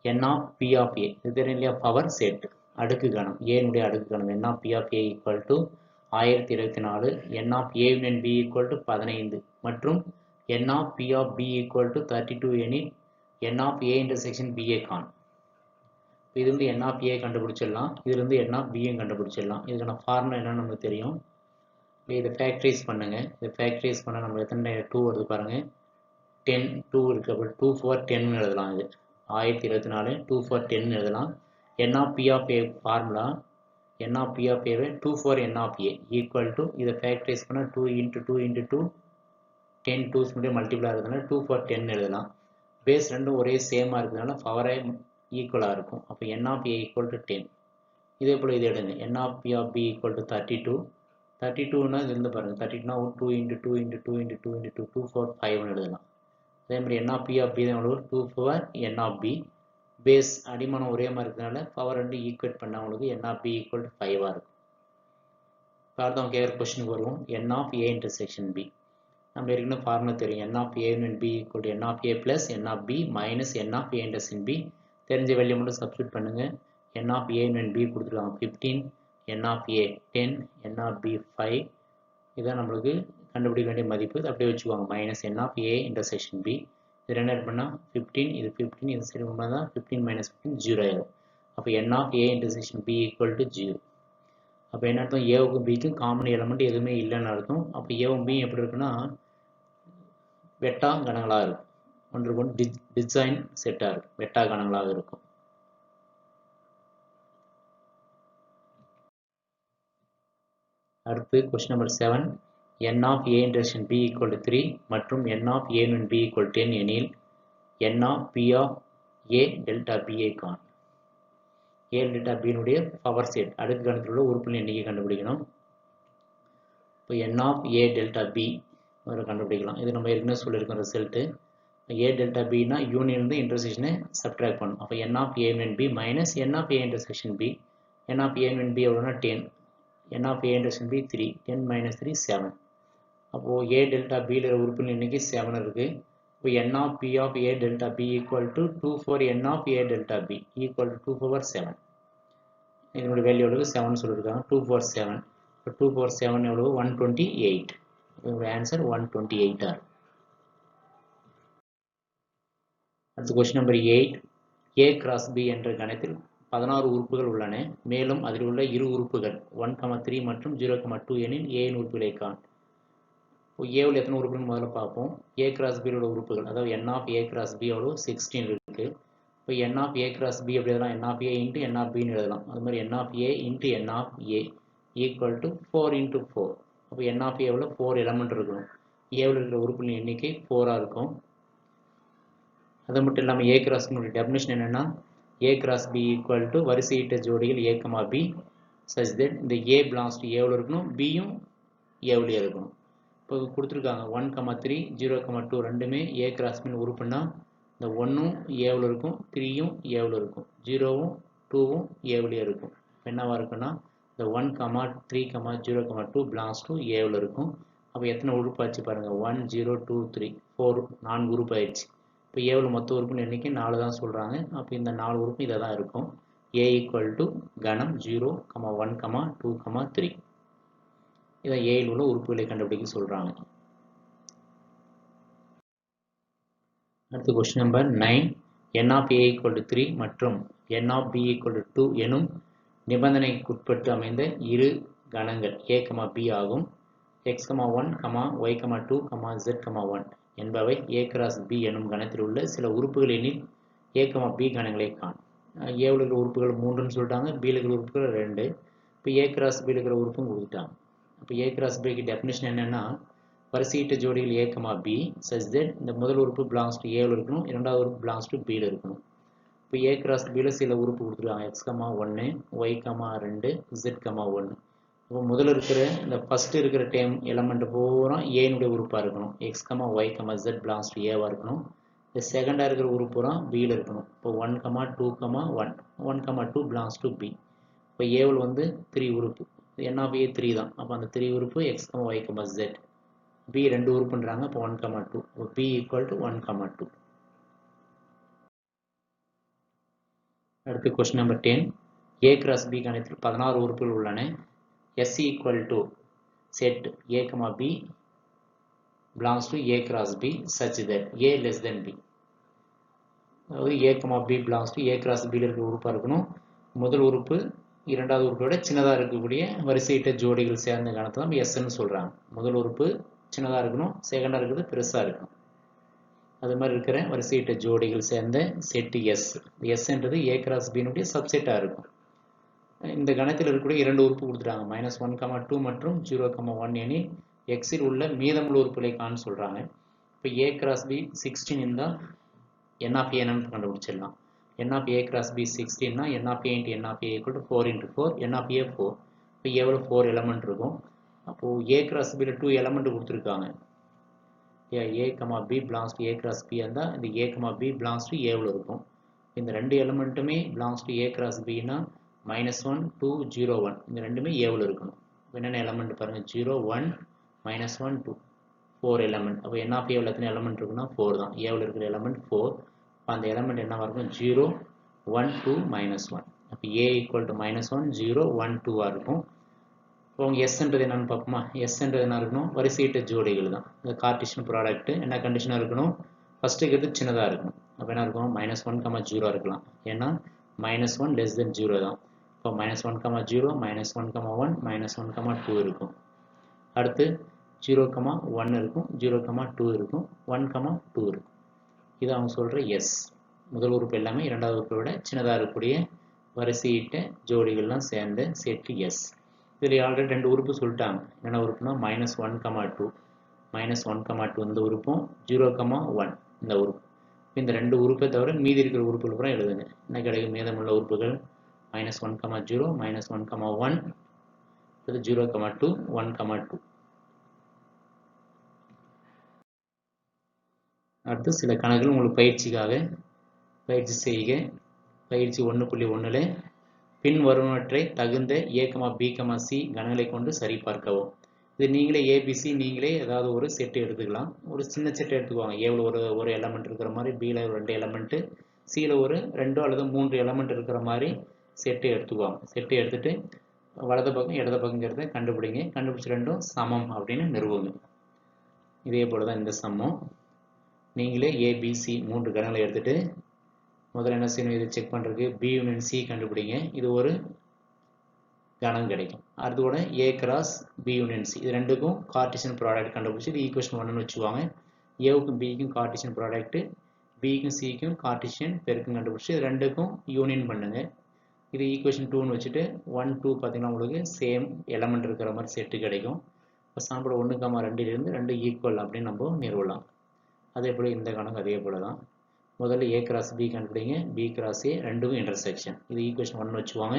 n of p of a. இது தெரியும் இல்லையா, பவர் செட் அடுக்கு கணம். ஏனுடைய அடுக்கு கணம் n of p of a equal to 1024. n of a union b equal to 15 மற்றும் n of p of b equal to 32 எனில் n of a intersection b ஐ காண். இதுலேருந்து n of a கண்டுபிடிச்சிடலாம். இதுலேருந்து n of b கண்டுபிடிச்சிடலாம். இதுக்கான formula என்னன்னு நமக்கு தெரியும். இதை ஃபேக்டரைஸ் பண்ணுங்க. இதை ஃபேக்டரைஸ் பண்ண நம்ம எத்தனை 2 வருது பாருங்க. 10 2 இருக்கு. அப்போ 2 4 10 எழுதலாம். இது 1024 2 4 10 எழுதலாம். n of p of a formula n of p of a 2 4 n of a equal to இதை ஃபேக்டரைஸ் பண்ண 2 into 2 into 2 10 2s மட்டும் மல்டிபிளாக இருக்கிறதுனால 2 4 10 எழுதலாம். பேஸ் ரெண்டும் ஒரே சேமாக இருக்கிறதுனால பவரே ஈக்குவலாக இருக்கும். அப்போ n of a equal to 10. இதே போல் இது எடுங்க. n of p of b equal to 32. 32னா இது இருந்து பாருங்கள். 32னா 2 into 2 into 2 into 2 into 2 2 4 5 எழுதலாம். அதே மாதிரி n of p of b தான் எவ்வளோ 2 4 n of b. பேஸ் அடிமானம் ஒரே மாதிரி இருக்கிறதுனால பவர் ரெண்டு ஈக்குவேட் பண்ண உங்களுக்கு n of b equal to 5ஆக இருக்கும். இப்போ அடுத்த அவங்க கேட்குற கொஸ்டினுக்கு வருவோம். n of a intersection b. நம்ம ஏற்கனவே ஃபார்முலா தெரியும். n of a union b equal to n of a plus n of b minus n of a intersection b. தெரிஞ்ச வேல்யூ மட்டும் சப்ஸ்டியூட் பண்ணுங்க. n of a union b கொடுத்துருக்காங்க 15, n of a 10, n of b 5. இதான் நம்மளுக்கு கண்டுபிடிக்க வேண்டிய மதிப்பு. அப்படியே வச்சுக்குவாங்க. Minus n of a intersection b. இது ரெண்டு ஆட் பண்ணால் 15, இது 15, இது சரி பண்ணால் தான் 15 மைனஸ் 15 0 ஆயிடும். அப்போ n of a intersection b equal to 0. அப்போ என்ன அர்த்தம், ஏவுக்கும் பிக்கும் காமன் எலமெண்ட் எதுவுமே இல்லைன்னு அர்த்தம். அப்போ ஏவும் பி எப்படி இருக்குன்னா வெட்டா கணங்களாக இருக்கும். ஒன்றுக்கு ஒன்று டிசைன் செட்டாக இருக்கும். வெட்டா கணங்களாக இருக்கும். அடுத்து question number 7. n of a intersection b equal to 3 மற்றும் n of a union b ஈக்குவல் 10 எனில் n of p of a delta b ஐ காண். a டெல்டா b னுடைய பவர் செட் அடுக்கு கணத்தில் உள்ள உறுப்பின் எண்ணிக்கை கண்டுபிடிக்கணும். இப்போ n of A delta B கண்டுபிடிக்கலாம். இது நம்ம ஏற்கனவே சொல்லியிருக்கோம் ரிசல்ட்டு. ஏ டெல்டா பின்னா யூனியன் இன்டர்செக்ஷனை சப்ட்ராக்ட் பண்ணும். அப்போ n of A union B minus n of A intersection B. n of A union B எவ்வளோனா 10. n of A intersection B 3. 10 minus 3 7. அப்போது ஏ டெல்டா பியில் உறுப்பின் எண்ணிக்கை 7 இருக்குது. இப்போ n of P of A delta B equal to 2 for n of A delta B equal to 2 power 7. இதனுடைய value எவ்வளவு 7 சொல்லியிருக்காங்க. 2 power 7. இப்போ 2 power 7 எவ்வளவு 128. இதனுடைய ஆன்சர் 128 ஆர். அடுத்து question number 8. A cross B என்ற கணத்தில் 16 உறுப்புகள் உள்ளன. மேலும் அதில் உள்ள இரு உறுப்புகள் 1,3 மற்றும் 0,2 எனில் ஏன் உறுப்புகளை காண். இப்போ ஏவில் எத்தனை உறுப்புகள் முதல்ல பார்ப்போம். ஏ கிராஸ் பியோட உறுப்புகள், அதாவது n of A cross B எவ்வளோ 16 இருக்குது. இப்போ n of A cross B எப்படி எழுதலாம், n of A into n of பின்னு எழுதலாம். அது மாதிரி n of A into n of A equal to 4 into 4. அப்போ n ஆஃப் ஏ எவ்வளோ 4 எலமெண்ட் இருக்கணும். ஏவில் இருக்கிற உறுப்புகளின் எண்ணிக்கை 4ஆக இருக்கும். அது மட்டும் இல்லாமல் ஏ கிராஸ் பினுடைய டெஃபினிஷன் என்னென்னா, A cross B equal to வரிசையிட்ட ஜோடிகள் A comma B such that இந்த ஏ பிலாங்ஸ் டு ஏவில் இருக்கணும், பியும் ஏவிலே இருக்கணும். இப்போ கொடுத்துருக்காங்க 1,3 0,2 ரெண்டுமே ஏ கிராஸ் பின் உறுப்புன்னா இந்த 1ம் ஏவில் இருக்கும், 3யும் ஏவில் இருக்கும், 0வும் 2வும் ஏவிலே இருக்கும். என்னவாக இருக்குன்னா இந்த 1,3, 0,2 பிலாங்ஸ் டு ஏவில் இருக்கும். அப்போ எத்தனை உறுப்பு ஆச்சு பாருங்கள், 1 0 2 3 4 4 உறுப்பு ஆயிடுச்சு. இப்போ ஏவில் மொத்த உறுப்புன்னு எண்ணிக்கை 4 தான் சொல்கிறாங்க. அப்போ இந்த 4 உறுப்பு இதை தான் இருக்கும். ஏ ஈக்குவல் டு கணம் 0, 1, 2, 3. இதை ஏயில் உள்ள உறுப்புகளை கண்டுபிடிக்க சொல்கிறாங்க. அடுத்து question number 9. n of A equal to 3 மற்றும் n of B equal to 2 எனும் நிபந்தனைக்குட்பட்டு அமைந்த இரு கணங்கள் ஏ கமா பி ஆகும். x,1, y,2, z,1 என்பவை ஏ கிராஸ் பி எனும் கணத்தில் உள்ள சில உறுப்புகள் எனில் ஏ கமா பி கணங்களை காண். ஏவில் இருக்கிற உறுப்புகள் 3ன்னு சொல்லிட்டாங்க, பியில் இருக்கிற உறுப்புகள் 2. இப்போ ஏ கிராஸ் பியில் இருக்கிற உறுப்பும் கொடுத்துட்டாங்க. இப்போ ஏ கிராஸ் பிக்கு டெஃபினிஷன் என்னென்னா, வரிசையிட்ட ஜோடிகள் A comma B such that இந்த முதல் உறுப்பு பிலாங்ஸ் டு ஏவில் இருக்கணும், இரண்டாவது உறுப்பு பிலாங்ஸ் டு பியில் இருக்கணும். இப்போ ஏ கிராஸ் பியில் சில உறுப்பு கொடுத்துருக்காங்க, x,1, y,2, z,1. இப்போ முதல்ல இருக்கிற இந்த ஃபஸ்ட்டு இருக்கிற டேம் எலமெண்ட் பூரா ஏனுடைய உறுப்பாக இருக்கணும், x, y, z belongs to ஏவாக இருக்கணும். இந்த செகண்டாக இருக்கிற உறுப்புறம் பியில் இருக்கணும். இப்போ 1, 2, 1, 1,2 பிலாங்ஸ் டு பி. இப்போ ஏவில் வந்து 3 உறுப்பு, n ஆஃப் ஏ 3 தான். அப்போ அந்த 3 உறுப்பு x, y, z. பி 2 உறுப்புன்றாங்க, இப்போ 1,2. இப்போ பி ஈக்குவல் டு 1,2. அடுத்து question number 10. A cross B கணத்தில் 16 உறுப்புகள் உள்ளன. S equal to set A comma B belongs to A cross B such that A less than B. அதாவது A comma B belongs to A cross பியில் இருக்கிற உறுப்பாக இருக்கணும். முதல் உறுப்பு இரண்டாவது உறுப்போட சின்னதாக இருக்கக்கூடிய வரிசையிட்ட ஜோடிகள் சேர்ந்த கணத்தை தான் எஸ்ன்னு சொல்கிறாங்க. முதல் உறுப்பு சின்னதாக இருக்கணும், செகண்டாக இருக்கிறது பெருசாக இருக்கணும். அது மாதிரி இருக்கிற வரிசையிட்ட ஜோடிகள் சேர்ந்த செட்டு எஸ். எஸ்ன்றது ஏ கிராஸ் பியினுடைய சப்செட்டாக இருக்கும். இந்த கணத்தில் இருக்கக்கூடிய 2 உறுப்பு கொடுத்துட்டாங்க, -1, 2 மற்றும் 0,1 எனில் எக்ஸில் உள்ள மீதமுள்ள உறுப்புகளை காண சொல்கிறாங்க. இப்போ ஏ கிராஸ் பி 16 இருந்தால் n ஆஃப் ஏ என்னன்னு கண்டுபிடிச்சிடலாம். n of A cross B 16னா n of A into n of A equal to 4 into 4, n of A 4. இப்போ ஏவில் 4 எலமெண்ட் இருக்கும். அப்போது ஏ கிராஸ் பியில் 2 எலமெண்ட் கொடுத்துருக்காங்க. A comma B belongs to A cross B இருந்தால் இந்த A comma B belongs to ஏவில் இருக்கும். இந்த 2 எலமெண்ட்டுமே பிலாங்ஸ் டு ஏ கிராஸ் பின்னா -1, 2, 0, 1 இந்த ரெண்டுமே ஏவில் இருக்கணும். என்னென்ன எலமெண்ட் பாருங்கள், 0, 1, -1, 2 4 எலமெண்ட். அப்போ n ஆஃப் ஏவில் எத்தனை எலமெண்ட் இருக்குன்னா 4 தான். ஏவில் இருக்கிற எலமெண்ட் 4. அப்போ அந்த எலமெண்ட் என்னவாக இருக்கும், 0, 1, 2, -1. அப்போ ஏ ஈக்குவல் டு -1, 0, 1, 2ஆக இருக்கும். இப்போ உங்கள் எஸ்ன்றது என்னென்னு பார்ப்போமா. எஸ்ன்றது என்ன இருக்கணும், வரிசையிட்ட ஜோடிகள் தான். இந்த கார்ட்டீசியன் ப்ராடக்ட் என்ன கண்டிஷனாக இருக்கணும், ஃபஸ்ட்டு இருக்கிறது சின்னதாக இருக்கணும். அப்போ என்ன இருக்கும், -1, 0 இருக்கலாம். ஏன்னா -1 லெஸ் தென் 0 தான். இப்போ -1, 0, -1, 1, -1, 2 இருக்கும். அடுத்து 0, 1 இருக்கும், 0, 2 இருக்கும், 1, 2 இருக்கும். இது அவங்க சொல்கிற எஸ். முதல் உறுப்பு எல்லாமே இரண்டாவது உறுப்பை விட சின்னதாக இருக்கக்கூடிய வரிசையிட்ட ஜோடிகள்லாம் சேர்ந்த செட்டு எஸ். இதில் ஆல்ரெடி 2 உறுப்பு சொல்லிட்டாங்க. என்னென்ன உறுப்புனா -1, 2, -1, 2 இந்த உறுப்பும், 0, 1 இந்த உறுப்பு. இந்த 2 உறுப்பை தவிர மீதி இருக்கிற உறுப்புகள் கூட எழுதுங்க. என்ன கிடைக்கும், மீதமுள்ள உறுப்புகள் -1, 0, -1, 1, 0, 2, 1, 2. அடுத்து சில கணக்குகள் உங்களுக்கு பயிற்சிக்காக பயிற்சி செய்க. பயிற்சி 1.1 பின் வருவனவற்றை தகுந்த A, B, C கணங்களை கொண்டு சரிபார்க்கவும். இது நீங்களே ஏபிசி நீங்களே ஏதாவது ஒரு செட் எடுத்துக்கலாம். ஒரு சின்ன செட் எடுத்துக்குவாங்க. ஏவில் ஒரு எலமெண்ட் இருக்கிற மாதிரி, பியில் 2 எலமெண்ட்டு, சியில் ஒரு 2 அல்லது 3 எலமெண்ட் இருக்கிற மாதிரி செட்டு எடுத்துக்குவாங்க. செட்டு எடுத்துட்டு வலது பக்கம் இடது பக்கங்கிறத கண்டுபிடிங்க. கண்டுபிடிச்சி ரெண்டும் சமம் அப்படின்னு நிறுவுங்க. இதே போல தான் இந்த சமம். நீங்களே ஏபிசி 3 கணங்களை எடுத்துட்டு முதல்ல என்ன செய்யணும், இதை செக் பண்ணுறதுக்கு பி யூனியன் சி கண்டுபிடிங்க. இது ஒரு கணம் கிடைக்கும். அடுத்தோட A cross B union C, இது ரெண்டுக்கும் கார்டிஷன் ப்ராடக்ட் கண்டுபிடிச்சி இது ஈக்குவேஷன் 1ன்னு வச்சுக்குவாங்க. ஏவுக்கும் பிக்கும் கார்டிஷன் ப்ராடக்ட், பிக்கும் சிக்கும் கார்டிஷன் பெருக்கும் கண்டுபிடிச்சி இது ரெண்டுக்கும் யூனியன் பண்ணுங்க. இது ஈக்குவேஷன் 2ன்னு வச்சுட்டு 1, 2 பார்த்தீங்கன்னா உங்களுக்கு சேம் எலமெண்ட் இருக்கிற மாதிரி செட்டு கிடைக்கும். இப்போ சாம்பிள் 1,2 2 ஈக்குவல் அப்படின்னு நம்ம நிறுவலாம். அதே போல் இந்த கணக்கு அதே போல தான். முதல்ல ஏ கிராஸ் பி கண்டுபிடிங்க, பி கிராஸ் ஏ ரெண்டுக்கும் இன்டர்செக்ஷன், இது ஈக்குவேஷன் 1 வச்சுக்குவாங்க.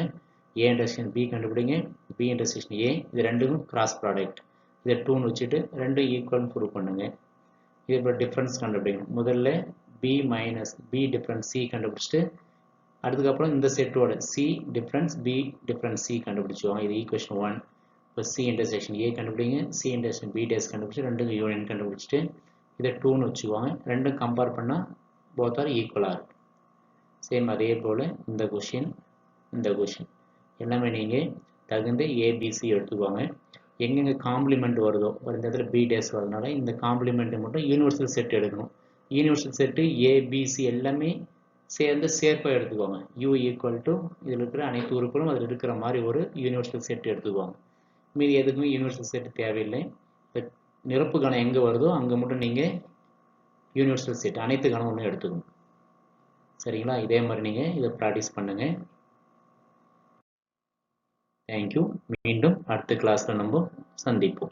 ஏ இன்டர்செக்ஷன் பி கண்டுபிடிங்க, பி இன்டர்செக்ஷன் ஏ, இது ரெண்டுக்கும் கிராஸ் ப்ராடக்ட், இதை 2ன்னு வச்சுட்டு ரெண்டும் ஈக்குவல் ப்ரூவ் பண்ணுங்க. இது இப்போ டிஃப்ரென்ஸ் கண்டுபிடிங்க. முதல்ல B minus B difference C கண்டுபிடிச்சிட்டு அதுக்கப்புறம் இந்த செட்டோட C difference B difference C கண்டுபிடிச்சுவாங்க. இது ஈக்குவேஷன் 1. இப்போ சி இன்டர்செக்ஷன் ஏ கண்டுபிடிங்க, சி இன்டர்செக்ஷன் பி டேஸ் கண்டுபிடிச்சி ரெண்டுக்கும் யூனியன் கண்டுபிடிச்சிட்டு இதை 2ன்னு வச்சுக்குவாங்க. ரெண்டும் கம்பேர் பண்ணால் both are equal. சேம் அதே போல் இந்த கொஷின் எல்லாமே நீங்கள் தகுந்த ஏபிசி எடுத்துக்குவாங்க. எங்கெங்கே காம்ப்ளிமெண்ட் வருதோ, ஒரு இந்த இடத்துல பி டேஸ் வரதுனால இந்த காம்ப்ளிமெண்ட்டை மட்டும் யூனிவர்சல் செட் எடுக்கணும். யூனிவர்சல் செட்டு ஏபிசி எல்லாமே சேர்ந்து சேர்ப்பாக எடுத்துக்குவாங்க. யூ ஈக்குவல் டு இதில் இருக்கிற அனைத்து உறுப்புகளும் அதில் இருக்கிற மாதிரி ஒரு யூனிவர்சல் செட் எடுத்துக்குவாங்க. மீதி எதுக்குமே யூனிவர்சல் செட் தேவையில்லை. நிரப்பு கணம் எங்கே வருதோ அங்கே மட்டும் நீங்கள் யூனிவர்சல் செட் அனைத்து கணமும் எடுத்துக்கணும். சரிங்களா? இதே மாதிரி நீங்கள் இதை ப்ராக்டிஸ் பண்ணுங்க. தேங்க்யூ. மீண்டும் அடுத்த கிளாஸில் நம்ம சந்திப்போம்.